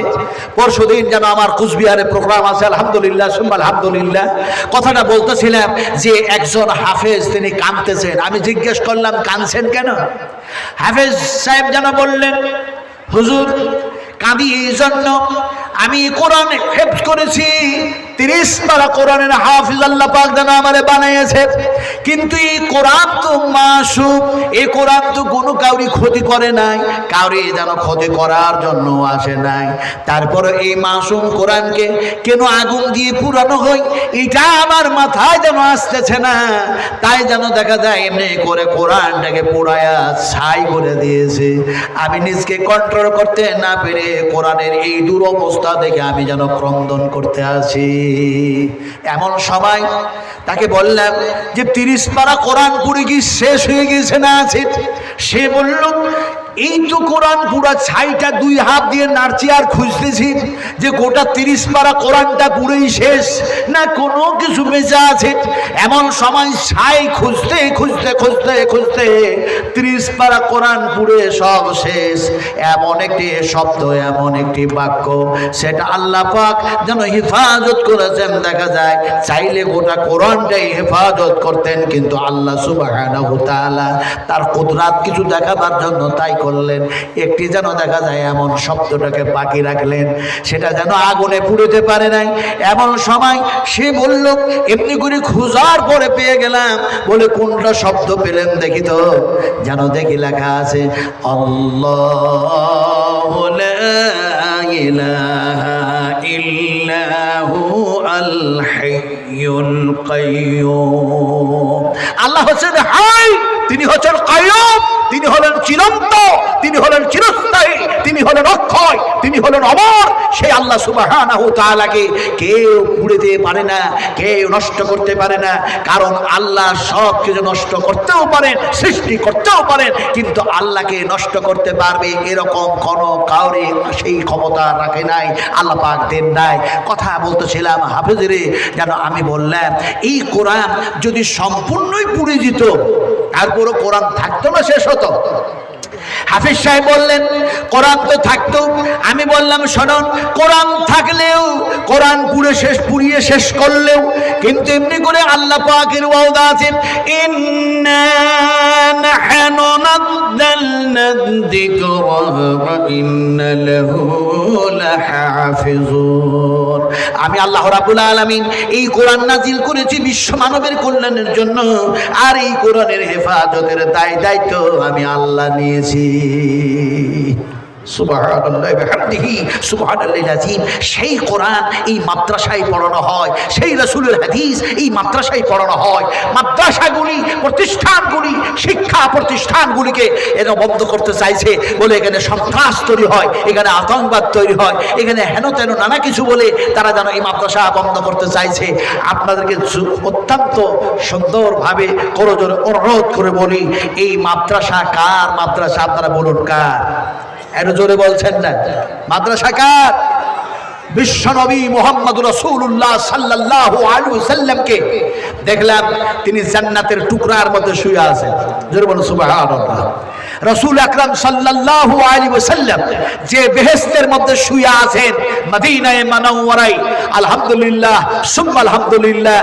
পরশুদিন যেন আমার কুচবিহারে প্রোগ্রাম আছে। আলহামদুলিল্লাহ সুম্মা আলহামদুলিল্লাহ। কথাটা বলতেছিলাম যে একজন হাফেজ তিনি কাঁদতেছেন। আমি জিজ্ঞেস করলাম কাঁদছেন কেন? হাফেজ সাহেব যেন বললেন, হুজুর কাঁদি এই জন্য, আমি কোরআন হেফজ করেছি, 30 পারা কোরআনের হাফিজ আল্লাহ পাক যেন আমারে বানিয়েছে। কিন্তু এই কোরআন তো মাসুম, এই কোরআন তো কোনো কাউরি ক্ষতি করে নাই, কাউরি যেন ক্ষতি করার জন্য আসে নাই। তারপরে এই মাসুম কোরআনকে কেন আগুন দিয়ে পুরানো হয়, এটা আমার মাথায় যেন আসতেছে না। তাই যেন দেখা যায় এমনি করে কোরআনটাকে পোড়ায়া ছাই করে দিয়েছে। আমি নিজকে কন্ট্রোল করতে না পেরে কোরআনের এই দুরবস্থা দেখে আমি যেন ক্রন্দন করতে আসি। এমন সময় তাকে বললাম যে 30 পারা কোরআন পড়ে কি শেষ হয়ে গেছে না আছে? সে বলল এই তো কোরআন পুরা ছাইটা 2 হাত দিয়ে নাড়ছি আর খুঁজতেছি যে গোটা 30 পারা কোরআনটা পুরোই শেষ না কোনো কিছু বেঁচে আছে। এমন সময় ছাই খুঁজতে 30 পারা কোরআন পুরে সব শেষ। এমন একটি শব্দ, এমন একটি বাক্য, সেটা আল্লাহ পাক যেন হেফাজত করেছেন। দেখা যায় চাইলে গোটা কোরআনটাই হেফাজত করতেন, কিন্তু আল্লাহ সুবহানাহু ওয়া তাআলা তার কুদরত কিছু দেখাবার জন্য তাই করলেন। একটি যেন দেখা যায় এমন শব্দটাকে বাকি রাখলেন, সেটা যেন আগুনে পুড়তে পারে নাই। এমন সময় সে বলল, এমনি করে খোঁজার পরে পেয়ে গেলাম। বলে কোনটা শব্দ পেলেন দেখি তো? যেন দেখি লেখা আছে আল্লাহু লা ইলাহা ইল্লাহু আল হাইয়ুল কাইয়্যুম। আল্লাহ হচ্ছেন হাই, তিনি হচ্ছেন কাইয়্যুম, তিনি হলেন চিরন্ত, তিনি হলেন চিরস্থায়ী, তিনি হলেন অক্ষয়, তিনি হলেন অমর। সেই আল্লাহ সুবহানাহু ওয়া তাআলাকে কেউ পুড়িতে পারে না, কেউ নষ্ট করতে পারে না। কারণ আল্লাহ সব কিছু নষ্ট করতেও পারেন, সৃষ্টি করতেও পারেন, কিন্তু আল্লাহকে নষ্ট করতে পারবে এরকম কোনো কাউরে সেই ক্ষমতা রাখে নাই, আল্লাহ পাক দেন নাই। কথা বলতেছিলাম হাফেজরে, যেন আমি বললাম এই কোরআন যদি সম্পূর্ণই পুড়ে যেত, তারপরও কোরআন থাকতো না, শেষ হতো। হাফিজ সাহেব বললেন কোরআন তো থাকতো। আমি বললাম শোনো, কোরআন থাকলেও, কোরআন পুড়িয়ে শেষ করলেও কিন্তু এমনি করে আল্লাহ পাকের ওয়াদা আছে, ইন্না নাহনু নাযালনা যিকরা ওয়া ইন্না লাহু লাহাফিজুন। আমি আল্লাহ রাব্বুল আলামিন এই কোরআন নাজিল করেছি বিশ্ব মানবের কল্যাণের জন্য, আর এই কোরআনের হেফাজতের দায়িত্ব আমি আল্লাহ নিয়েছি। সুবহানাল্লাহি ওয়া বিহামদিহি সুবহানাল্লাহিল আযীম। সেই কোরআন এই মাদ্রাসায় পড়ানো হয়, সেই রাসূলের হাদিস এই মাদ্রাসায় পড়ানো হয়। মাদ্রাসাগুলি, প্রতিষ্ঠানগুলি, শিক্ষা প্রতিষ্ঠানগুলিকে এরা বন্ধ করতে চাইছে বলে এখানে সন্ত্রাস তৈরি হয়, এখানে আতঙ্কবাদ তৈরি হয়, এখানে হেন তেন নানা কিছু বলে তারা যেন এই মাদ্রাসা বন্ধ করতে চাইছে। আপনাদেরকে অত্যন্ত সুন্দরভাবে করজোরে অনুরোধ করে বলি, এই মাদ্রাসা কার মাদ্রাসা? আপনারা বলুন কার? এত জোরে বলছেন না। মাদ্রাসা কার? বিশ্বনবী মুহাম্মদ রাসূলুল্লাহ সাল্লাল্লাহু আলাইহি ওয়াসাল্লামকে দেখলাম তিনি জান্নাতের টুকরার মধ্যে শুয়ে আছেন। জোরে বলুন সুবহানাল্লাহ। রাসূল আকরাম সাল্লাল্লাহু আলাইহি ওয়াসাল্লাম যে বেহেশতের মধ্যে শুয়ে আছেন মদিনায়ে মুনাওয়ারায়, আলহামদুলিল্লাহ সুম্মা আলহামদুলিল্লাহ।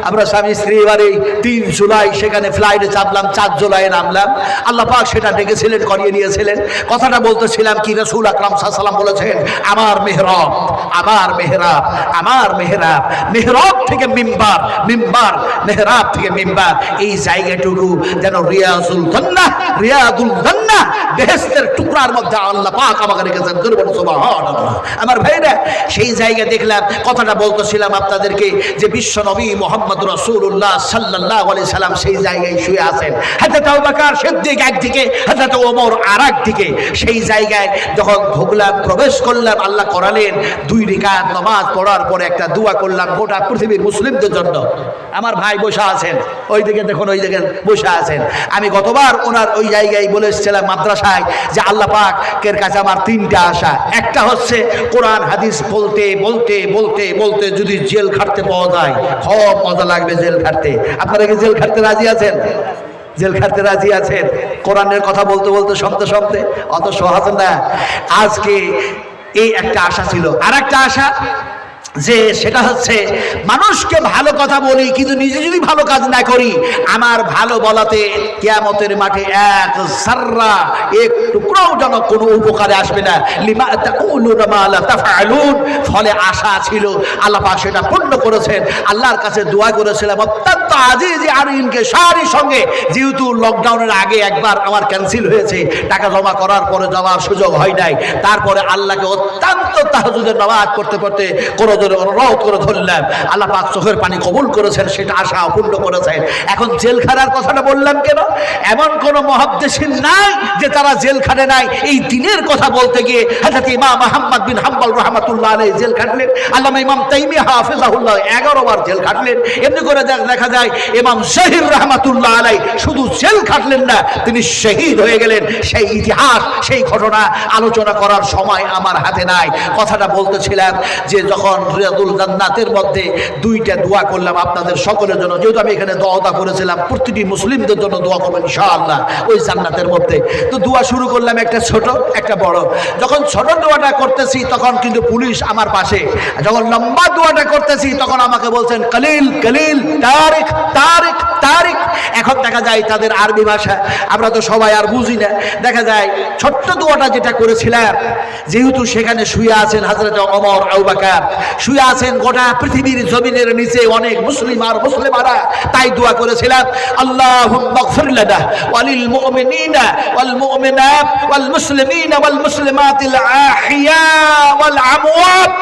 আমরা স্বামী স্ত্রী এবারে 3 জুলাই সেখানে ফ্লাইটে চাপলাম, 4 জুলাই নামলাম। আল্লাহ পাক সেটা ডেকেছিলেন, করিয়ে নিয়েছিলেন। কথাটা বলতেছিলাম কি রাসূল আকরাম সাল্লাল্লাহু আলাইহি ওয়াসাল্লাম বলেছেন, আমার আমার মেহরাব, আমার মেহরাব, আমার মেহরাব, মেহরাব থেকে মিম্বার, মিম্বার মেহরাব থেকে মিম্বার, এই জায়গাটুকু যেন রিয়াজুল জান্নাহ, রিয়াদুল জান্নাহ, বেহেশতের টুকরার মধ্যে আল্লাহ পাক আমাকে রেখেছেন। সুবহানাল্লাহ। আমার ভাইরা, সেই জায়গা দেখলাম, কথাটা বলতেছিলাম আপনাদেরকে যে বিশ্ব নবী মুহাম্মদ রাসূলুল্লাহ সাল্লাল্লাহু আলাইহি সাল্লাম সেই জায়গায় শুয়ে আছেন। হযরত আবু বকর সিদ্দিক একদিকে, হযরত ওমর আরেকদিকে। সেই জায়গায় যখন ঢুকলাম, প্রবেশ করলাম, আল্লাহ করালেন 2 রাকাত নামাজ পড়ার পরে একটা দোয়া করলাম গোটা পৃথিবীর মুসলিমদের জন্য। আমার ভাই বসে আছেন ওই দিকে, দেখুন ওই দিকে বসে আছেন। আমি গতবার ওনার ওই জায়গায় বলে এসেছিলাম মাদ্রাসায় যে আল্লাহ পাকের কাছে আমার 3টা আশা। একটা হচ্ছে কোরআন হাদিস বলতে বলতে বলতে বলতে যদি জেল খাটতে পাওয়া যায়, খুব মজা লাগবে জেল খাটতে। আপনারা কি জেল খাটতে রাজি আছেন? জেল খাটতে রাজি আছেন? কোরআনের কথা বলতে বলতে শুনতে শুনতে অত সহজ না। আজকে এই একটা আশা ছিল। আর একটা আশা যে সেটা হচ্ছে মানুষকে ভালো কথা বলি, কিন্তু নিজে যদি ভালো কাজ না করি, আমার ভালো বলাতে কিয়ামতের মাঠে এক যাররা, এক টুকরাও যেন কোনো উপকারে আসবে না। লিমা তাকুলুনা মা লা তাফআলুন। ফলে আশা ছিল, আল্লাহ পাক সেটা পূর্ণ করেছেন। আল্লাহর কাছে দোয়া করেছিলাম অত্যন্ত আজিজ আরিনকে সারি সঙ্গে, যেহেতু লকডাউনের আগে একবার আমার ক্যান্সেল হয়েছে, টাকা জমা করার পরে যাওয়ার সুযোগ হয় নাই। তারপরে আল্লাহকে অত্যন্ত তাহাজ্জুদের নামাজ পড়তে পড়তে কোনো অনুরোধ করে ধরলাম, আল্লাহ পাক চোখের পানি কবুল করেছেন, সেটা আশা অপূর্ণ করেছেন। এখন জেল খাটার কথাটা বললাম কেন? এমন কোন মহাদ্দেশিন নাই যে তারা জেল খাটে নাই। এই দিনের কথা বলতে গিয়ে হযরত ইমাম আহমদ বিন হাম্বল রাহমাতুল্লাহ আলাইহি জেল খাটলেন, আল্লামা ইমাম তাইমিয়া হাফিজাহুল্লাহ 11 বার জেল খাটলেন। এমনি করে দেখা যায় ইমাম জহির রাহমাতুল্লাহ আলাইহি শুধু জেল খাটলেন না, তিনি শহীদ হয়ে গেলেন। সেই ইতিহাস, সেই ঘটনা আলোচনা করার সময় আমার হাতে নাই। কথাটা বলতেছিলাম যে যখন রিয়াদুল জান্নাতের মধ্যে 2টা দোয়া করলাম আপনাদের সকলের জন্য, যেহেতু আমি এখানে দোয়া করেছিলাম প্রতিটি মুসলিমদের জন্য দোয়া করবেন ইনশাআল্লাহ ওই জান্নাতের মধ্যে। তো দোয়া শুরু করলাম, একটা ছোট একটা বড়। যখন ছোট দোয়াটা করতেছি তখন কিন্তু পুলিশ আমার পাশে, যখন লম্বা দোয়াটা করতেছি তখন আমাকে বলছেন কলিল কলিল, তারিক তারিক তারিক। এখন দেখা যায় তাদের আরবি ভাষা আমরা তো সবাই আর বুঝি না। দেখা যায় ছোট্ট দোয়াটা যেটা করেছিলাম, যেহেতু সেখানে শুয়ে আছেন হযরত ওমর, আবু বকর শুয়ে আছেন, গোটা পৃথিবীর জমিনের নিচে অনেক মুসলিম আর মুসলিমারা, তাই দোয়া করেছিলাম আল্লাহুম্মা গফির লানা ওয়া লিল মুমিনিনা ওয়াল মুমিনাত ওয়াল মুসলিমিনা ওয়াল মুসলিমাতিল আহইয়া ওয়াল আমওয়াত।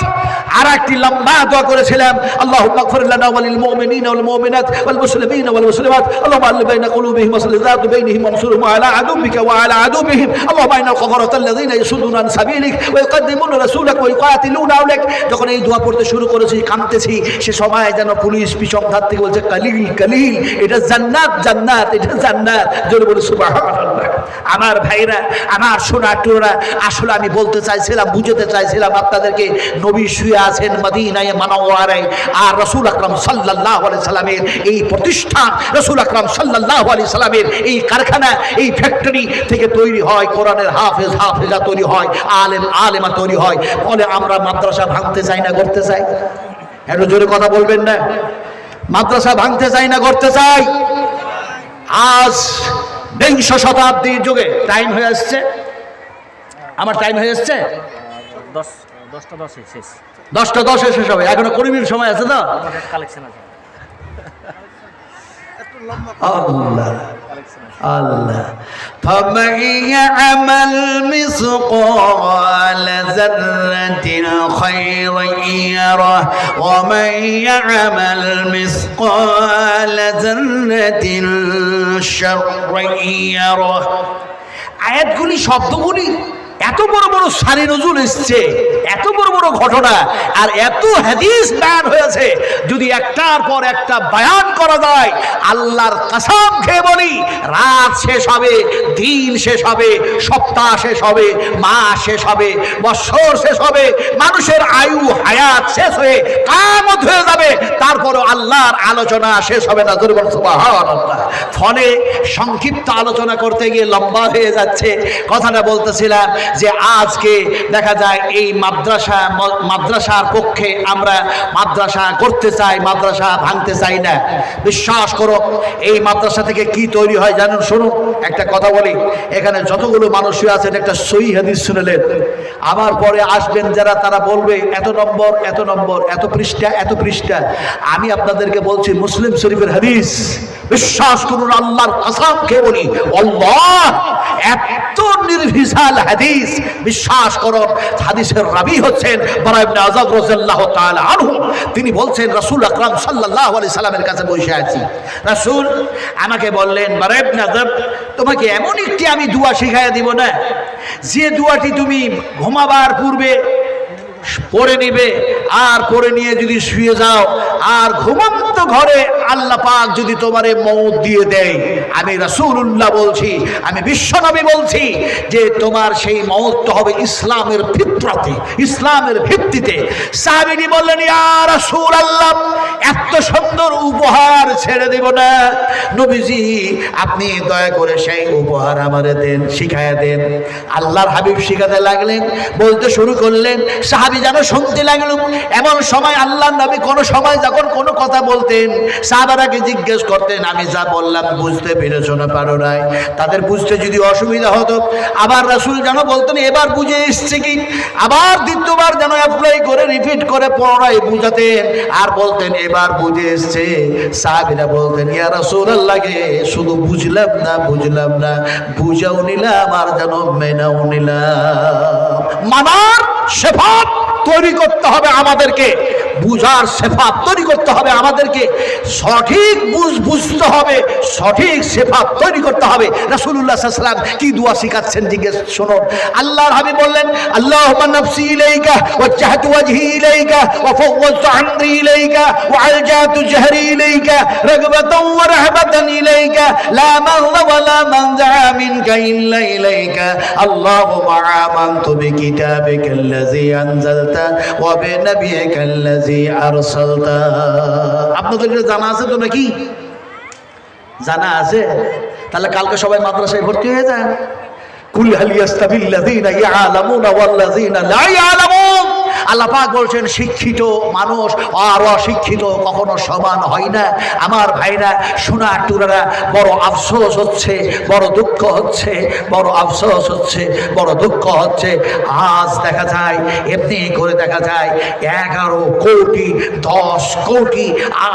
আর একটি লম্বা দোয়া করেছিলাম আল্লাহুম্মা গফির লানা ওয়া লিল মুমিনিনা ওয়াল মুমিনাত ওয়াল মুসলিমিনা ওয়াল মুসলিমাত আল্লাহুম্মা আল্লিফ বাইনা কুলুবিহিম ওয়া সাল্লি যাত বাইনিহিম ওয়ানসুরহুম আলা আদুবিকা ওয়া আলা আদুবিহিম আল্লাহুম্মা ইন্নাল কাফারাতাল্লাযীনা ইয়াসুদ্দুনা আন সাবিলিক ওয়া ইউকাদ্দিমুনা রাসূলাক ওয়া ইউকাতিলুনা আওলাক। যখন এই দোয়া পড়তে শুরু করেছি, কাঁদতেছি, সে সময় যেন পুলিশ পিছন ধার থেকে বলছে কালিল কালিল, এটা জান্নাত জান্নাত, এটা জান্নাত। জোরে বলে সুবহানাল্লাহ। আমার ভাইরা, আমার সোনার টুরা, আসলে আমি বলতে চাইছিলাম, বুঝাতে চাইছিলাম আপনাদেরকে, নবী শুয়ে আছেন মদিনায়ে মুনাওয়ারায়, আর রাসূল আকরাম সাল্লাল্লাহু আলাইহি সাল্লামের এই প্রতিষ্ঠান, রাসূল আকরাম সাল্লাল্লাহু আলাইহি সাল্লামের এই কারখানা, এই ফ্যাক্টরি থেকে তৈরি হয় কোরআনের হাফেজ হাফেজা তৈরি হয়, আলেম আলেমা তৈরি হয়। ফলে আমরা মাদ্রাসা ভাঙতে চাই না করতে চাই? একটু জোরে কথা বলবেন না? মাদ্রাসা ভাঙতে চাই না করতে চাই? আজ 20 শতাব্দীর যুগে টাইম হয়ে আসছে, আমার টাইম হয়ে আসছে 10টা 10 শেষ, 10টা 10 শেষ হবে, এখনো 20 মিনিট সময় আছে তো। কালেকশন আছে। আল্লাহ আল্লাহ। فمن يعمل مثقال ذرة خيرا يره ومن يعمل مثقال ذرة شرا يره। আয়াতগুলি, শব্দগুলি এত বড় বড় সারি নজুল এসছে, এত বড় বড় ঘটনা, আর এত হাদিস বয়ান হয়েছে, যদি একটার পর একটা বয়ান করা যায়, আল্লাহর কসম খেয়ে বলি, রাত শেষ হবে, দিন শেষ হবে, সপ্তাহ শেষ হবে, মাস শেষ হবে, বছর শেষ হবে, মানুষের আয়ু হায়াত শেষ হয়ে কিয়ামত হয়ে যাবে, তারপরও আল্লাহর আলোচনা শেষ হবে না। সুবহানাল্লাহ। ফলে সংক্ষিপ্ত আলোচনা করতে গিয়ে লম্বা হয়ে যাচ্ছে। কথাটা বলতেছিলাম যে আজকে দেখা যায় এই মাদ্রাসার পক্ষে আমরা মাদ্রাসা করতে চাই, মাদ্রাসা ভাঙতে চাই না। বিশ্বাস করো এই মাদ্রাসা থেকে কি তৈরি হয় জানেন? শুনুন একটা কথা বলি, এখানে যতগুলো মানুষই আছেন একটা সহিহ হাদিস শুনলেন, আমার পরে আসবেন যারা তারা বলবে এত নম্বর এত নম্বর এত পৃষ্ঠা এত পৃষ্ঠা। আমি আপনাদেরকে বলছি মুসলিম শরীফের হাদিস, বিশ্বাস করুন আল্লাহর কসম খেয়ে বলি, আল্লাহ এত নির্ভেজাল হাদিস। বিশ্বাস করুন হাদিসের রাবী হচ্ছেন বারা ইবনে আযাব রাদিয়াল্লাহু তাআলা আনহু। তিনি বলছেন রাসূল আকরাম সাল্লাল্লাহু আলাইহি সাল্লামের কাছে বসে আছি, রাসূল আমাকে বললেন বারা ইবনে আযাব তোমাকে এমন একটি আমি দোয়া শিখাইয়া দিব না, যে দোয়াটি তুমি ঘুমাবার পূর্বে পড়ে নিবে, আর পড়ে নিয়ে যদি শুয়ে যাও, আর ঘুমন্ত ঘরে আল্লাহ পাক যদি তোমারে মওত দিয়ে দেয়, আমি রাসূলুল্লাহ বলছি, আমি বিশ্বনবী বলছি যে তোমার সেই মওতটা হবে ইসলামের ফিতরাতে, ইসলামের ভিত্তিতে। সাহাবীটি বললেন ইয়া রাসূলুল্লাহ এত সুন্দর উপহার ছেড়ে দেব না, নবীজি আপনি দয়া করে সেই উপহার আমারে দেন, শিখায়া দেন। আল্লাহর হাবিব শিখাতে লাগলেন, বলতে শুরু করলেন, সাহাবী যেন শুনতে লাগলো। এমন সময় আল্লাহর নবী কোন সময় যখন কোনো কথা বলতেন, সাহাবারাকে জিজ্ঞেস করতেন আমি যা বললাম বুঝতে পেরেছো না পারো নাই? তাদের বুঝতে যদি অসুবিধা হতো, আবার রাসূল যেন বলতেন এবার বুঝে এসছে কি, আবার দ্বিতীয়বার যেন অ্যাপ্লাই করে রিপিট করে পুনরায় বুঝাতেন, আর বলতেন এবার বুঝে এসছে। সাহাবীরা বলতেন ইয়া রাসূলুল্লাহ শুধু বুঝলাম না বুঝলাম না, বুঝাও নিলাম আর যেন মেনাও নিলাম। মানার সেফাত তৈরি করতে হবে আমাদেরকে, বুঝার সেফাত তৈরি করতে হবে আমাদেরকে, সঠিক বুঝতে হবে, সঠিক সেফাত তৈরি করতে হবে। রাসূলুল্লাহ সাল্লাল্লাহু আলাইহি ওয়াসাল্লাম কি দোয়া শিখাচ্ছেন জিজ্ঞেস শুনুন। আল্লাহর হাবিব বললেন আল্লাহুম্মা নাফসি ইলাইকা ওয়াজহাতু ওয়াজহি ইলাইকা ওয়া ফাওয়াযতু আমরি ইলাইকা ওয়া আলজাতু জাহরি ইলাইকা রাগবাতান ওয়া রাহবাতান ইলাইকা লা মাগলা ওয়া লা মানজা মিনকা ইল্লা ইলাইকা আল্লাহুম্মা আমানতু বিকিতাবিকাল্লাযী আনজালতা ওয়া বিনাবিয়িকাল্লাযী আরসালতা। আপনাদের জানা আছে তো নাকি? জানা আছে? তাহলে কালকে সবাই মাদ্রাসায় ভর্তি হয়ে যান। কুল হাল ইয়াস্তাবিল্লাযীনা ইয়ালামুনা ওয়াল্লাযীনা লা ইয়ালামুন। আল্লাহ পাক বলছেন শিক্ষিত মানুষ আর অশিক্ষিত কখনো সমান হয় না। আমার ভাইরা সোনা টুরারা বড় আফসোস হচ্ছে, বড় দুঃখ হচ্ছে, বড় আফসোস হচ্ছে, বড় দুঃখ হচ্ছে। আজ দেখা যায় এমনি করে দেখা যায় 11 কোটি 10 কোটি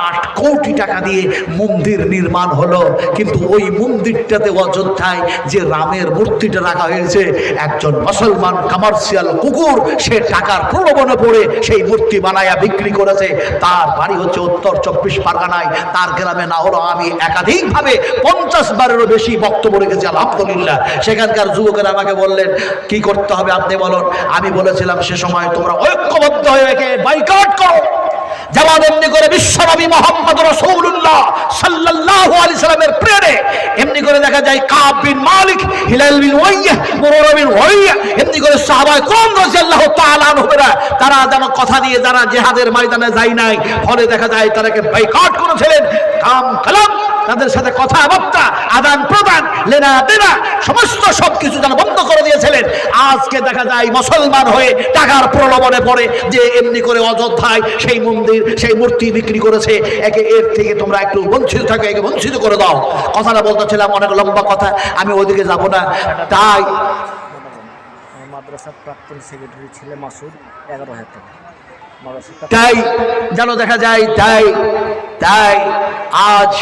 8 কোটি টাকা দিয়ে মন্দির নির্মাণ হলো, কিন্তু ওই মন্দিরটাতে অযোধ্যায় যে রামের মূর্তিটা রাখা হয়েছে, একজন মুসলমান কমার্শিয়াল কুকুর সে টাকার প্রলোভনে পড়ে সেই মূর্তি বানায়া বিক্রি করেছে। তার বাড়ি হচ্ছে উত্তর 24 পরগনায়, তার গ্রামে না হলো আমি একাধিকভাবে 50 বারেরও বেশি বক্তব্য রেখেছি আলহামদুলিল্লাহ। সেখানকার যুবকেরা আমাকে বললেন কি করতে হবে আপনি বলুন। আমি বলেছিলাম সে সময় তোমরা ঐক্যবদ্ধ হয়ে একে বয়কট করো, যেমন এমনি করে বিশ্বনবী মুহাম্মদ রাসূলুল্লাহ সাল্লাল্লাহু আলাইহি সাল্লামের প্রেরণে এমনি করে দেখা যায় কাব বিন মালিক, হিলাল বিন উমাইয়া, মুরারা বিন ওয়াইয়া, এমনি করে সাহাবায়ে কেরাম রাদিয়াল্লাহু তাআলা আনহুরা তারা যেন কথা দিয়ে যারা জিহাদের ময়দানে যায় নাই, ফলে দেখা যায় তারাকে বয়কট করেছিলেন। কাম কালাম তাদের সাথে কথাবার্তা আদান প্রদান লেনা দেনা সমস্ত সবকিছু যেন বন্ধ করে দিয়েছিলেন। আজকে দেখা যায় মুসলমান হয়ে টাকার প্রলোভনে পড়ে যে এমনি করে অযোধ্যায় সেই মন্দির সেই মূর্তি বিক্রি করেছে। একে এর থেকে তোমরা একটু বঞ্চিত থাকো, একে বঞ্চিত করে দাও। কথাটা বলতেছিলাম অনেক লম্বা কথা, আমি ওইদিকে যাব না। তাই মাদ্রাসার প্রাক্তন সেক্রেটারি ছেলে মাসুদ 11,000 টাকা তাই যেন দেখা যায় তাই তাই আজ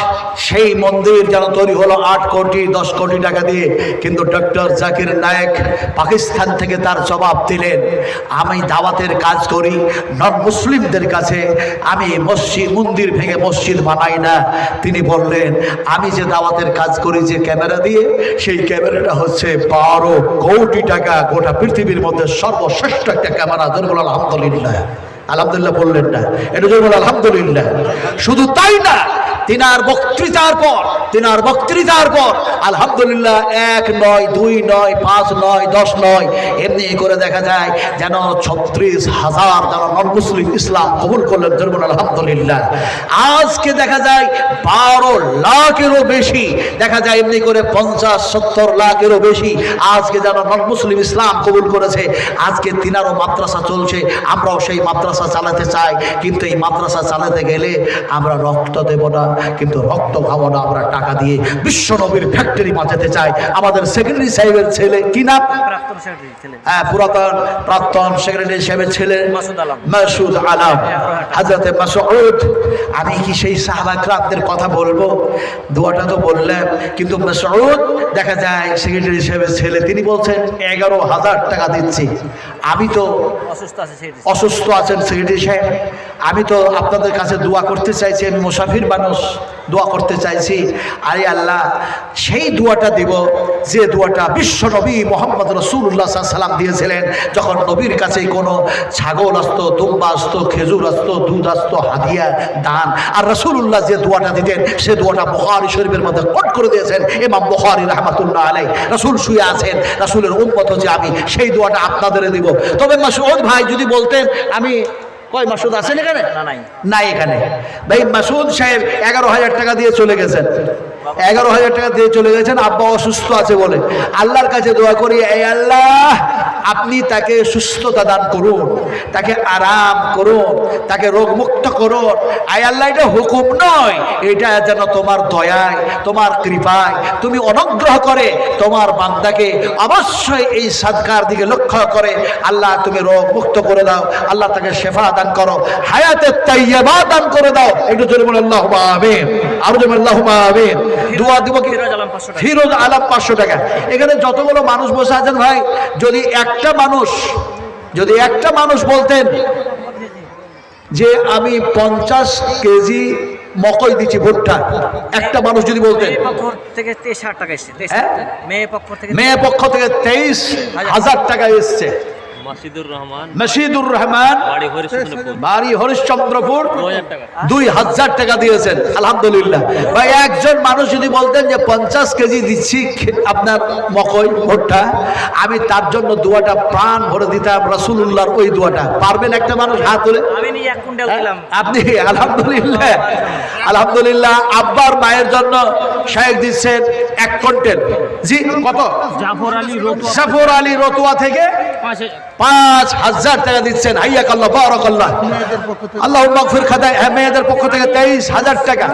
সেই মন্দির যেন তৈরি হলো 8 কোটি 10 কোটি টাকা দিয়ে। কিন্তু ডক্টর জাকির নায়েক পাকিস্তান থেকে তার জবাব দিলেন, আমি দাওয়াতের কাজ করি নন মুসলিমদের কাছে, আমি মসজিদ মন্দির ভেঙে মসজিদ বানাই না। তিনি বললেন আমি যে দাওয়াতের কাজ করি যে ক্যামেরা দিয়ে, সেই ক্যামেরাটা হচ্ছে 12 কোটি টাকা, গোটা পৃথিবীর মধ্যে সর্বশ্রেষ্ঠ একটা ক্যামেরা। জোরে আলহামদুলিল্লাহ। আলহামদুলিল্লাহ বললেন না, এটা জোরে বল আলহামদুলিল্লাহ। শুধু তাই না, তিনার বক্তৃতার পর আলহামদুলিল্লাহ 1 নয় 2 নয় 5 নয় 10 নয় এমনি করে দেখা যায় যেন 36,000 যারা নন মুসলিম ইসলাম কবুল করলেন। ধরুন আলহামদুলিল্লাহ। আজকে দেখা যায় 12 লাখেরও বেশি, দেখা যায় এমনি করে 50-70 লাখেরও বেশি আজকে যেন নন মুসলিম ইসলাম কবুল করেছে। আজকে তিনারও মাদ্রাসা চলছে, আমরাও সেই মাদ্রাসা চালাতে চাই, কিন্তু এই মাদ্রাসা চালাতে গেলে আমরা রক্ত দেব না, কিন্তু রক্ত খাবো না, আমরা টাকা দিয়ে বিশ্ব নবীর ফ্যাক্টরি বাঁচাতে চাই। আমাদের সেক্রেটারি সাহেবের ছেলে কি নাম? হ্যাঁ, প্রাক্তন সেক্রেটারি সাহেবের ছেলে মাসুদ আলম, হযরতে মাসউদ। আমি কি সেই সাহাবা کرامদের কথা বলবো? দোয়াটা তো বললাম, কিন্তু মাসউদ দেখা যায় সেক্রেটারি সাহেবের ছেলে, তিনি বলছেন 11,000 টাকা দিচ্ছি। আমি তো অসুস্থ আছেন সেক্রেটারি সাহেব, আমি তো আপনাদের কাছে দোয়া করতে চাইছি, আমি মুসাফির মানুষ, দোয়া করতে চাইছি। আরে আল্লাহ, সেই দোয়াটা দিব যে দোয়াটা বিশ্ব নবী মোহাম্মদ রাসূলুল্লাহ সাল্লাল্লাহু আলাইহি ওয়াসাল্লাম দিয়েছিলেন। যখন নবীর কাছে কোনো ছাগল আসতো, দুম্বা আসতো, খেজুর আসতো, দুধ আসতো, হাদিয়া দান, আর রাসূলুল্লাহ যে দোয়াটা দিতেন সে দোয়াটা বুখারী শরীফের মধ্যে কোট করে দিয়েছেন ইমাম বুখারী রাহমাতুল্লাহ আলাইহি। রাসূল শুয়ে আছেন, রাসূলের উম্মত হচ্ছে আমি, সেই দোয়াটা আপনাদের দিব। তবে মাসউদ ভাই যদি বলতেন, আমি কয় মাসুদ আছেন এখানে? নাই এখানে। ভাই মাসুদ সাহেব 11,000 টাকা দিয়ে চলে গেছেন, 11,000 টাকা দিয়ে চলে গেছেন। আব্বা অসুস্থ আছে বলে আল্লাহর কাছে দোয়া করি, এই আল্লাহ আপনি তাকে সুস্থতা দান করুন, তাকে আরাম করুন, তাকে রোগ মুক্ত করুন। আয় আল্লাহ, এটা হুকুম নয়, এটা যেন তোমার দয়ায়, তোমার কৃপায় তুমি অনুগ্রহ করে তোমার বান্দাকে অবশ্যই এই সাদকার দিকে লক্ষ্য করে আল্লাহ তুমি রোগ মুক্ত করে দাও, আল্লাহ তাকে শেফা দান করো, হায়াতে তাইয়্যিবা দান করে দাও। একটু জোরে বলুন আল্লাহুম্মা আমিন, আরো জোরে আল্লাহুম্মা আমিন। দোয়া দিব কি? ফিরোজ আলম 500 টাকা। এখানে যতগুলো মানুষ বসে আছেন ভাই, যদি একটা মানুষ বলতেন যে আমি 50 কেজি মকই দিচ্ছি, ভুট্টা, একটা মানুষ যদি বলতেন, মেয়ে পক্ষ থেকে 23,000 টাকা এসছে। মাসিদুর রহমান বাড়ি হরিশ্চন্দ্রপুর 2,000 টাকা দিয়েছেন। আলহামদুলিল্লাহ। ভাই একজন মানুষ যদি বলতেন যে 50 কেজি দিচ্ছি আপনার মকই ভুট্টা, আমি তার জন্য দোয়াটা প্রাণ ভরে দিতাম, রাসূলুল্লাহর ওই দোয়াটা। পারবেন একটা মানুষ হাত তুলে? আপনি? আলহামদুলিল্লাহ, আলহামদুলিল্লাহ। আব্বার মায়ের জন্য শায়েখ দিচ্ছেন 1 কুইন্টাল। জি কত? জাফর আলী রতুয়া থেকে 5,000 টাকা দিচ্ছেন। হাইয়াকাল্লাহ, বারাকাল্লাহ। আল্লাহুম্মা মাগফির খাতায়। মেয়েদের পক্ষ থেকে 23,000 টাকা,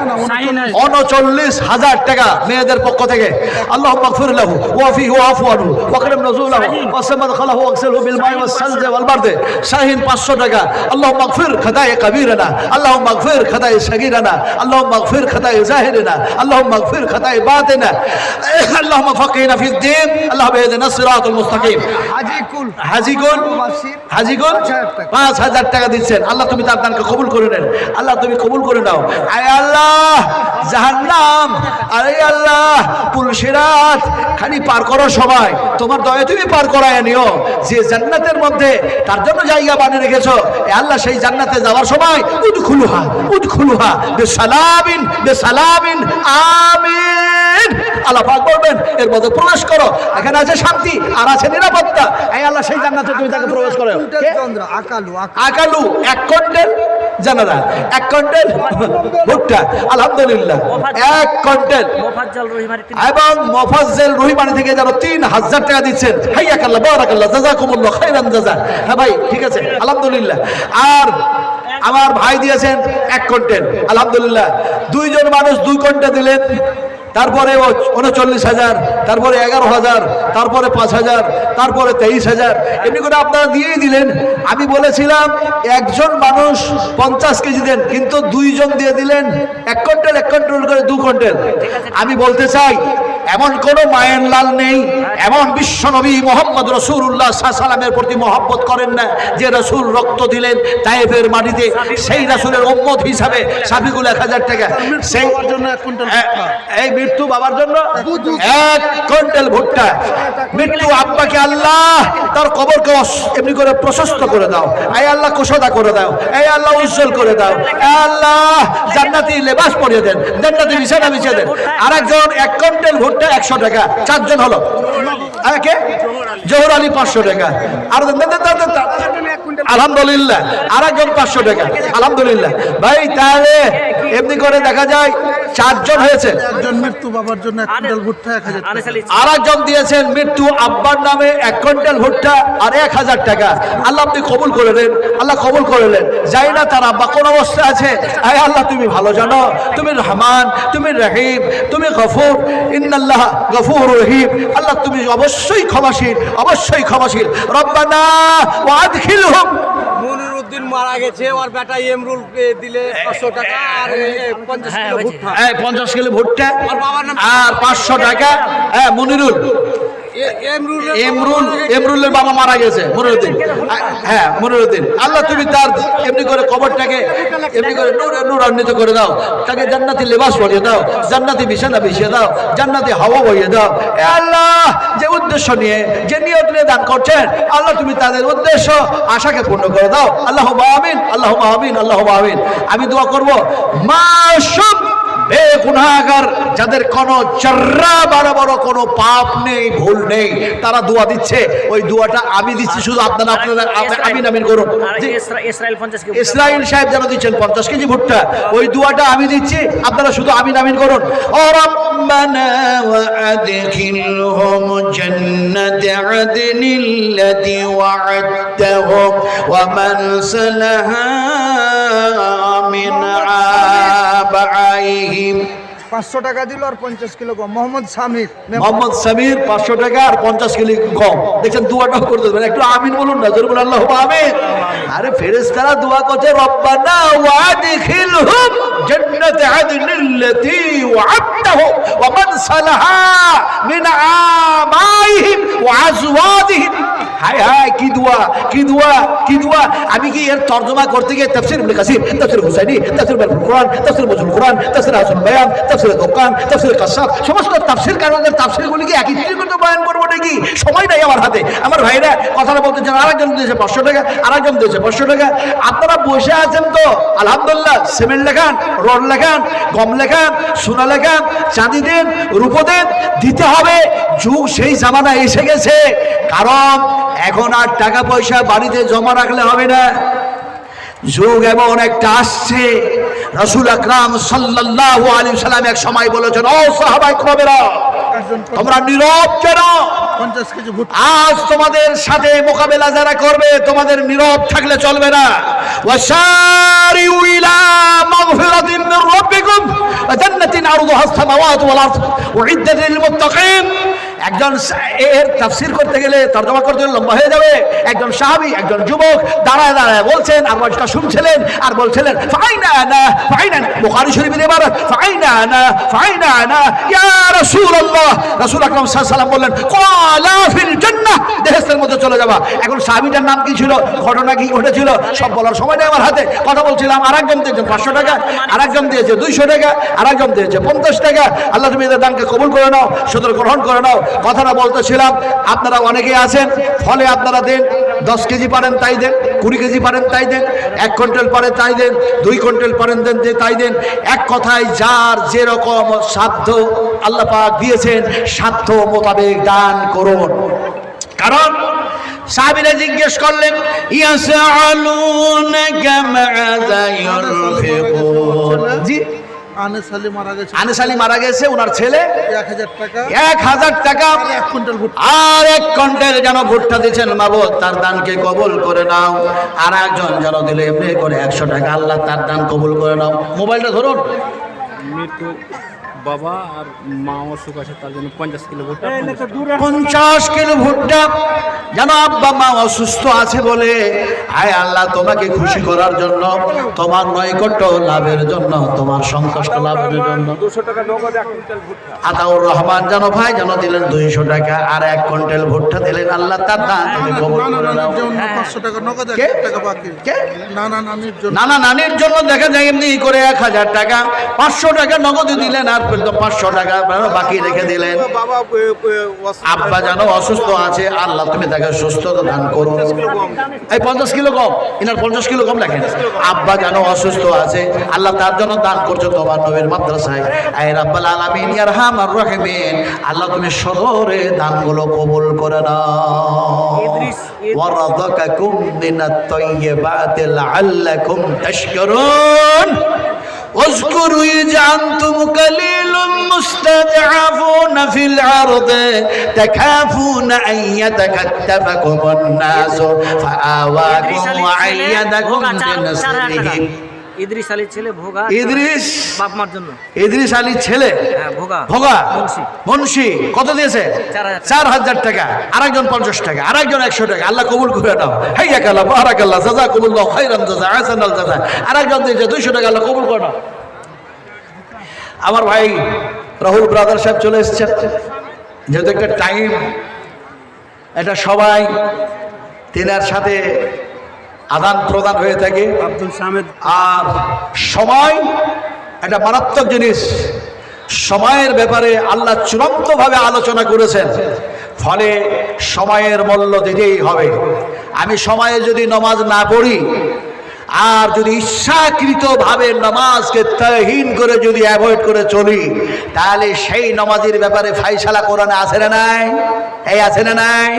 39,000 টাকা মেয়েদের পক্ষ থেকে। আল্লাহুম্মা মাগফির লাহু ওয়া ফিহি ওয়াফু আনহু ওয়া আকরিম নুজুলাহু ওয়া সামাদ খালাহু ওয়াগসিলহু বিল মাই ওয়াস সালজি ওয়াল বারদ। শাহিন 500 টাকা। আল্লাহুম্মা মাগফির খাতায় কাবীরানা, আল্লাহুম্মা মাগফির খাতায় সগীরানা, আল্লাহুম্মা মাগফির খাতায় জাহিরিনা, আল্লাহুম্মা মাগফির খাতায় বাতিনা, আল্লাহুম্মা ফাকিহনা ফিদ-দ্বীন, আল্লাহুম্মা ইহদিনাস সিরাতাল মুস্তাকিম। হাজিগুল 5,000 টাকা দিচ্ছেন। আল্লাহ তুমি তার দানকে কবুল করে নেন, আল্লাহ তুমি কবুল করে নাও। আয় আল্লাহ, জাহান্নাম, আরে আল্লাহ পুলসিরাত খালি পার করো সবাই, তোমার দয়া তুমি পার করায় নিও। যে জান্নাতের মধ্যে তার জন্য জায়গা বানিয়ে রেখেছো, এ আল্লাহ সেই জান্নাতে যাওয়ার সময় উদখুলুহা বিসালামিন বিসালামিন আমিন। আল্লাহ পাক বলবেন এর মধ্যে প্রবেশ করো, এখানে আছে শান্তি আর আছে নিরাপত্তা। এই আল্লাহ সেই জান্নাতে তুমি তাকে প্রবেশ করো। আকালু 1 কুইন্টাল জানারা, 1 কুইন্টাল ভুট্টা, আলহামদুলিল্লাহ 1 কুইন্টাল। এবং মোফাজ্জল রহিমানি থেকে যেন 3,000 টাকা দিচ্ছেন। হাইয়াকাল্লাহ, বারাকাল্লাহ, জাযাকুমুল্লাহ খাইরান জাযা। হ্যাঁ ভাই, ঠিক আছে, আলহামদুলিল্লাহ। আর আমার ভাই দিয়েছেন 1 কুইন্টাল, আলহামদুলিল্লাহ। 2 জন মানুষ 2 কুইন্টাল দিলেন, তারপরে 39,000, তারপরে 11,000, তারপরে 5,000, তারপরে 23,000, এমনি করে আপনারা দিয়েই দিলেন। আমি বলেছিলাম একজন মানুষ 50 কেজি দেন, কিন্তু 2 জন দিয়ে দিলেন 1 কুইন্টাল 1 কুইন্টাল করে 2 কুইন্টাল। আমি বলতে চাই এমন কোনো মায়ের লাল নেই এমন বিশ্ব নবী মোহাম্মদ রাসূলুল্লাহ সাল্লাল্লাহু আলাইহি সাল্লামের প্রতি মহব্বত করেন না যে রাসূল রক্ত দিলেন তায়েফের মাটিতে, সেই রাসূলের উম্মত হিসাবে সাফিকুল 1000 টাকা, সেই এই মৃত্যু বাবার জন্য 1 কুইন্টাল ভুট্টা। মৃত্যু আব্বাকে আল্লাহ তার কবরকে এমনি করে প্রশস্ত করে দাও, এই আল্লাহ কুশদা করে দাও, এই আল্লাহ উজ্জ্বল করে দাও, এই আল্লাহ জান্নাতি লেবাস পরিয়ে দেন, জান্নাতি বিছানা বিছিয়ে দেন। আরেকজন 1 কুইন্টাল ভুট্টা 100 টাকা, 4 জন হলো। কে? জোহর আলী 500 টাকা। আর আলহামদুলিল্লাহ আরেকজন 500 টাকা, আলহামদুলিল্লাহ। ভাই তাহলে এমনি করে দেখা যায় 4 জন হয়েছে। মৃত্যু বাবার জন্য 1 কুইন্টাল ভুট্টা 1000 টাকা। আরেকজন দিয়েছেন মৃত্যু আব্বার নামে 1 কুইন্টাল ভুট্টা আর 1000 টাকা। আল্লাহ আপনি কবুল করে নেন, আল্লাহ কবুল করে নেন। যাই না তার আব্বা কোন অবস্থায় আছে, আয় আল্লাহ তুমি ভালো জানো, তুমি রহমান, তুমি রহিম, তুমি গফুর, ইন্নাল্লাহ গফুর রহিম। আল্লাহ তুমি অবশ্যই ক্ষমাশীল, অবশ্যই ক্ষমাশীল। রব্বানা ওয়া আদখিলহুম। মনিরউদ্দিন মারা গেছে, ওর বেটা এমরুল দিলে 500 টাকা আর 50 কিলো ভুট্টা। 50 কিলো ভুট্টা ওর বাবার নাম আর 500 টাকা। মনিরুল এমরুলের বাবা মারা গেছে, মনিরউদ্দিন। হ্যাঁ মনিরউদ্দিন, আল্লাহ তুমি তার এমনি করে কবরটাকে এমনি করে নূরান্বিত করে দাও, তাকে জান্নাতি লেবাস পরিয়ে দাও, জান্নাতি বিছানা বিছিয়ে দাও, জান্নাতি হাওয়া বইয়ে দাও। এ আল্লাহ যে উদ্দেশ্য নিয়ে, যে নিয়ত নিয়ে দান করছেন, আল্লাহ তুমি তাদের উদ্দেশ্য আশাকে পূর্ণ করে দাও। আল্লাহুম্মা আমিন, আল্লাহুম্মা আমিন, আল্লাহুম্মা আমিন। আমি দোয়া করব মাসুম বেগুনাহগার যাদের কোনো জর্রা বড় কোনো পাপ নেই, ভুল নেই, তারা দোয়া দিচ্ছে। ওই দোয়াটা আমি দিচ্ছি, শুধু আপনারা আমিন আমিন করুন। ইসরাইল সাহেব যেন দিচ্ছেন 50 কেজি ভুট্টা, ওই দোয়াটা আমি দিচ্ছি, আপনারা শুধু আমিন আমিন করুন। ও রব্বানা ওয়া আদখিলহুম জান্নাতি আদনিল্লাতি ওয়া'আদতাহুম ওয়া মান সালাহা মিন আবাইহিম। 500 টাকা দিল আর 50 কিলো গম। মোহাম্মদ সামির 500 টাকা আর 50 কিলো গম। দেখছেন দোয়াটাও করতে দেবেন, একটু আমিন বলুন না, জোরে বলুন আল্লাহুম্মা আমিন। আরে ফেরেশতারা দোয়া করছে রব্বানা ওয়া আদখিলহুম জান্নাতি আদনিল্লাতি ওয়া'আদতাহুম ওয়া মান সালাহা মিন আমাইহিম ওয়া আজওয়াজিহিম। হায় হায় কি দোয়া, কি দোয়া, কি দোয়া! আমি কি এর তরজমা করতে গিয়ে তাফসীর ইবনে কাসির, তাফসীর হুসাইনি, তাফসীর বারুল কোরআন, তাফসীর মজমুল কোরআন, তাফসীর হাসান বায়ান, তাফসীর দোকান, তাফসীর কাসাব, সমস্ত তাফসীর কারণের তাফসীরগুলিকে একত্রিত বয়ান করবো নাকি? সময় নাই আমার হাতে। আমার ভাইরা কথাটা বলতে চান, আরেকজন দিয়েছে 500 টাকা, আরেকজন দিয়েছে 500 টাকা। আপনারা বসে আছেন তো আলহামদুলিল্লাহ, সিমেন্ট লেখান, রড লেখান, গম লেখান, সোনা লেখান, চাঁদি দেন, রূপো দেন, দিতে হবে। যুগ সেই জামানা এসে গেছে, কারণ এখন আর টাকা পয়সা বাড়িতে জমা রাখলে হবে না। যুগ এমন একটা আসছে, রাসূল আকরাম সাল্লাল্লাহু আলাইহি সাল্লাম এক সময় বলেছেন, ও সাহাবায়ে কেরামেরা তোমরা নীরব কেন? 50 কেজি ভুট্টা। আজ তোমাদের সাথে মোকাবেলা যারা করবে, তোমাদের নীরব থাকলে চলবে না। ওয়াসারিউ ইলা মাগফিরাতিন মির রাব্বিকুম ওয়া জান্নাতিন আরদুহা আস-সামাওয়াতু ওয়াল আরদ উইদ্দাত লিল মুত্তাকিন। একজন এর তাফসীর করতে গেলে, তরজমা করতে গেলে লম্বা হয়ে যাবে। একজন সাহাবী, একজন যুবক দাঁড়ায় দাঁড়ায় বলছেন, আর বয়সটা শুনছিলেন, আর বলছিলেন ফাইনা আনা, ফাইনা। বুখারী শরীফের ইবারত ফাইনা আনা, ফাইনা আনা ইয়া রাসূলুল্লাহ। রাসূল আকরাম সাল্লাল্লাহু আলাইহি ওয়াসাল্লাম বললেন ক্বালা ফিল জান্নাহ, বেহেশতের মধ্যে চলে যাবা। এখন সাহাবীটার নাম কি ছিল, ঘটনা কি ঘটেছিল, সব বলার সময় নেই আমার হাতে। কথা বলছিলাম, আরেকজন দিয়েছে 500 টাকা, আরেকজন দিয়েছে 200 টাকা, আরেকজন দিয়েছে 50 টাকা। আল্লাহ তুমি এদের দানকে কবুল করে নাও, সুদর গ্রহণ করে নাও। কথাটা বলতেছিলাম, আপনারা অনেকেই আছেন, ফলে আপনারা দেন, 10 কেজি পারেন তাই দেন, 20 কেজি পারেন তাই দেন, 1 কুইন্টাল পারেন তাই দেন, 2 কুইন্টাল পারেন দেন তাই দেন। এক কথায় যার যেরকম সাধ্য আল্লাহ পাক দিয়েছেন, সাধ্য মোতাবেক দান করুন। কারণ সাহাবীরা জিজ্ঞেস করলেন, ইয়াসআলুনাকা মাযা ইউনফিকুন। জি, আনিস আলী মারা গেছে। আনিস আলী মারা গেছে, ওনার ছেলে 1000 টাকা, 1000 টাকা আর 1 কুইন্টাল ভুট্টা। আর 1 কুইন্টাল যেন ভুট্টা দিয়েছেন মাবুদ, তার দানকে কবুল করে নাও। আর একজন যেন দিলে এমনি করে 100 টাকা, আল্লাহ তার দান কবুল করে নাও। মোবাইলটা ধরুন। মৃত্যু বাবা আর মা অসুখ আছে, তার জন্য 50 কিলো ভুট্টা। 50 কিলো ভুট্টা যেন আব্বা মা অসুস্থ আছে বলে আয় আল্লাহ তোমাকে খুশি করার জন্য, তোমার নৈকট্য লাভের জন্য, তোমার সন্তুষ্ট লাভের জন্য 200 টাকা নগদ 1 কুইন্টাল ভুট্টা। আতাউর রহমান জানো ভাই যেন দিলেন 200 টাকা আর 1 কুইন্টাল ভুট্টা দিলেন। আল্লাহ তার দান তুমি কবুল নানা করে নাও। নানির জন্য 500 টাকা নগদ, কে? 1 টাকা বাকি। কে? নানা নানির জন্য নানা নানির জন্য দেখা যায় এমনি করে 1000 টাকা, 500 টাকা নগদ দিলেন আর 500 টাকা বাকি রেখে দিলেন। বাবা আব্বা জানো অসুস্থ আছে, আল্লাহ তুমি তাকে সুস্থতা দান করো। এই 50 কিলো কম, ইনার 50 কিলো কম লেখেন। আব্বা জানো অসুস্থ আছে, আল্লাহ তার জন্য দান করছো তোমার নবীর মাদ্রাসায়। আয় রাব্বাল আলামিন ইয়া আরহামার রাহিমিন, আল্লাহ তুমি সদরে দানগুলো কবুল করে নাও। ওয়ারাযাকাকুম মিনাত তাইয়্যিবাতি লাআল্লাকুম তাশকুরুন। واذكروا إذ أنتم قليل مستضعفون في الأرض تخافون أن يتكتفكم الناس فآواكم وأيدكم بنصره। ইদ্রিস আলীর ছেলে ভোগা ইদ্রিস বাপ মার জন্য ইদ্রিস আলীর ছেলে ভোগা ভোগা মুন্সি। মুন্সি কত দিয়েছে? 4000 টাকা। আরেকজন 50 টাকা, আরেকজন 100 টাকা। আল্লাহ কবুল করে নাও। হাইয়াকাল্লাহ বারাকাল্লাহ জাযাকুমুল্লাহু খাইরান জাযা আহসানাল জাযা। আরেকজন দিয়েছে 200 টাকা। আল্লাহ কবুল করে নাও। আমার ভাই রাহুল ব্রাদার সাহেব চলে এসেছেন, যেহেতু একটা টাইম, এটা সবাই তেনার সাথে আদান প্রদান হয়ে থাকে। আব্দুল সামেদ আর সময় একটা মারাত্মক জিনিস। সময়ের ব্যাপারে আল্লাহ চূড়ান্তভাবে আলোচনা করেছেন, ফলে সময়ের মূল্য দিতেই হবে। আমি সময়ে যদি নামাজ না পড়ি আর যদি ইচ্ছাকৃতভাবে নামাজকে তাহীন করে যদি অ্যাভয়েড করে চলি, তাহলে সেই নামাজের ব্যাপারে ফাইসালা কোরআনে আছে না নাই? এই আছে না নাই?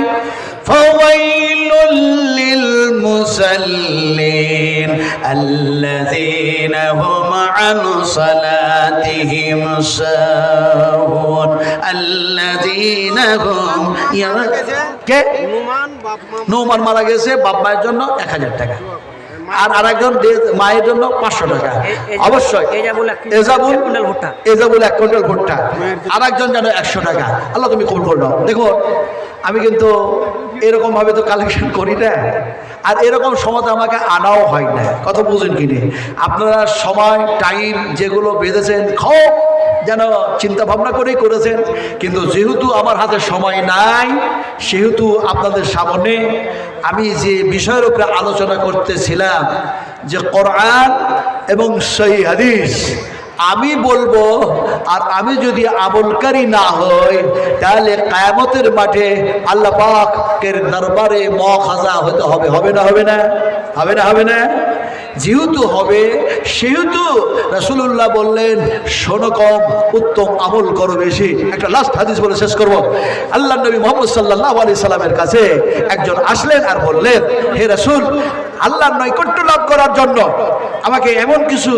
ফাওয়াইলুল লিল মুসাল্লিন আল্লাযীনা হুম আন সালাতিহিম সাহুন আল্লাযীনা হুম কে? নুমান মারা গেছে, বাপ মায়ের জন্য 1000 টাকা, আর আরেকজন মায়ের জন্য 500 টাকা। অবশ্যই এজাবুল 1 কুইন্টাল ভুট্টা, আরেকজন যেন 100 টাকা। আল্লাহ তুমি কবুল করে নাও। দেখো আমি কিন্তু এরকম ভাবে তো কালেকশন করি না, আর এরকম সময় আমাকে আনাও হয় না। কত বুঝেন কিনে আপনারা সময় টাইম যেগুলো বেঁধেছেন খুব যেন চিন্তা ভাবনা করেই করেছেন, কিন্তু যেহেতু আমার হাতে সময় নাই, সেহেতু আপনাদের সামনে আমি যে বিষয়ের উপরে আলোচনা করতেছিলাম যে কোরআন এবং সহিহ হাদিস আমি বলবো, আর আমি যদি আমলকারী না হই তাহলে কিয়ামতের মাঠে আল্লাহ পাকের দরবারে মুখাজা হতে হবে। হবে না? হবে না? হবে না? হবে না? যেহেতু হবে, সেহেতু রাসূলুল্লাহ বললেন শোনো কম, উত্তম আমল করো বেশি। একটা লাস্ট হাদিস বলে শেষ করব। আল্লাহ নবী মুহাম্মদ সাল্লাল্লাহু আলাইহি সাল্লামের কাছে একজন আসলেন আর বললেন, হে রাসূল, আল্লাহর নৈকট্য লাভ করার জন্য আমাকে এমন কিছু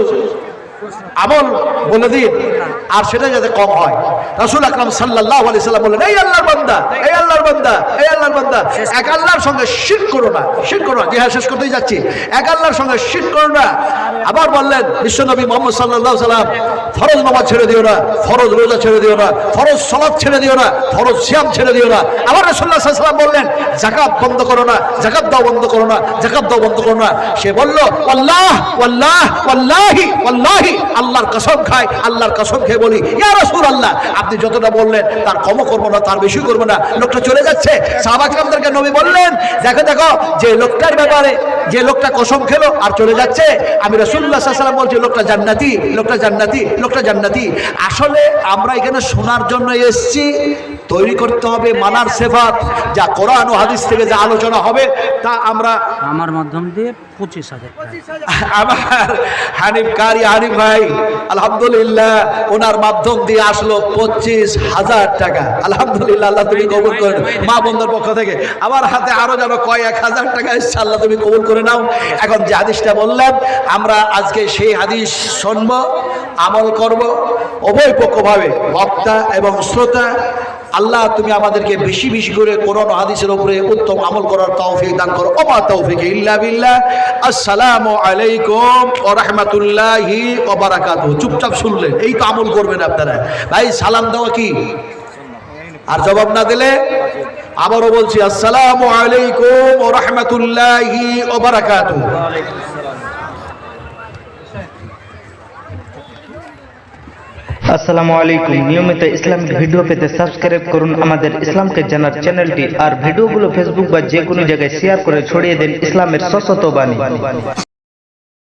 আমল বলে দিন, আর সেটা যাতে কম হয়। রাসূল আকরাম সাল্লাল্লাহু আলাইহি সাল্লাম বললেন, এই আল্লাহর বান্দা, এই আল্লাহর বান্দা, এই আল্লাহর বান্দা, এক আল্লাহর সঙ্গে শিরক করো না। শিরক করো না। জি হ্যাঁ, শেষ করতেই যাচ্ছি। এক আল্লাহর সঙ্গে শিরক করো না। আবার বললেন বিশ্বনবী মুহাম্মদ সাল্লাল্লাহু আলাইহি সাল্লাম, ফরজ নামাজ ছেড়ে দিও না, ফরজ রোজা ছেড়ে দিও না, ফরজ সালাত ছেড়ে দিও না, ফরজ সিয়াম ছেড়ে দিও না। আবার রাসূলুল্লাহ সাল্লাল্লাহু আলাইহি সাল্লাম বললেন, যাকাত বন্ধ করো না, যাকাত দাও বন্ধ করো না, যাকাত দাও বন্ধ করো না। সে বলল, আল্লাহ ওয়াল্লাহ ওয়াল্লাহি ওয়াল্লাহি, আল্লাহর কসম খাই, আল্লাহর কসম খেয়ে বলি, ইয়া রাসূলুল্লাহ, আপনি যতটা বললেন তার কমও করবো না, তার বেশি করবো না। লোকটা চলে যাচ্ছে। সাহাবা কিরামদেরকে নবী বললেন, দেখো দেখো, যে লোকটার ব্যাপারে যে লোকটা কসম খেলো আর চলে যাচ্ছে, আমি রাসূলুল্লাহ সাল্লাল্লাহু আলাইহি ওয়াসাল্লাম বলছি লোকটা জান্নাতি, লোকটা জান্নাতি, লোকটা জান্নাতি। আসলে আমরা এখানে শোনার জন্য এসেছি, তৈরি করতে হবে মানার সিফাত, যা কোরআন ও হাদিস থেকে যা আলোচনা হবে তা আমরা আমার মাধ্যম দিয়ে 25,000 আমার হানিফ কারি হানিফ ভাই আলহামদুলিল্লাহ ওনার মাধ্যম দিয়ে আসলো 25,000 টাকা। আলহামদুলিল্লাহ, আল্লাহ তুমি কবুল করে নাও। মা বন্ধুর পক্ষ থেকে আমার হাতে আরো যেন কয়েক হাজার টাকা এসছে, আল্লাহ তুমি কবুল করে নাও। এখন যে হাদিসটা বললাম, আমরা আজকে সেই হাদিস শুনবো, আমল করব উভয় পক্ষভাবে, বক্তা এবং শ্রোতা। আল্লাহ তুমি আমাদেরকে বেশি বেশি করে কোরআন হাদিসের উপরে উত্তম আমল করার তৌফিক দান করো। ওয়া তৌফিক ইল্লা বিল্লাহ। আসসালামু আলাইকুম ওয়া রাহমাতুল্লাহি ওয়া বারাকাতুহু। চুপচাপ শুনলেন, এই তো আমল করবেন আপনারা। ভাই সালাম দেওয়া কি আর জবাব না দিলে আবারও বলছি, আসসালামু আলাইকুম ওয়া রাহমাতুল্লাহি ওয়া বারাকাতুহু। আসসালামু আলাইকুম। নিয়মিত ইসলামিক ভিডিও পেতে সাবস্ক্রাইব করুন আমাদের ইসলামকে জানার চ্যানেলটি, আর ভিডিওগুলো ফেসবুক বা যে কোনো জায়গায় শেয়ার করে ছড়িয়ে দেন ইসলামের সশত বাণী।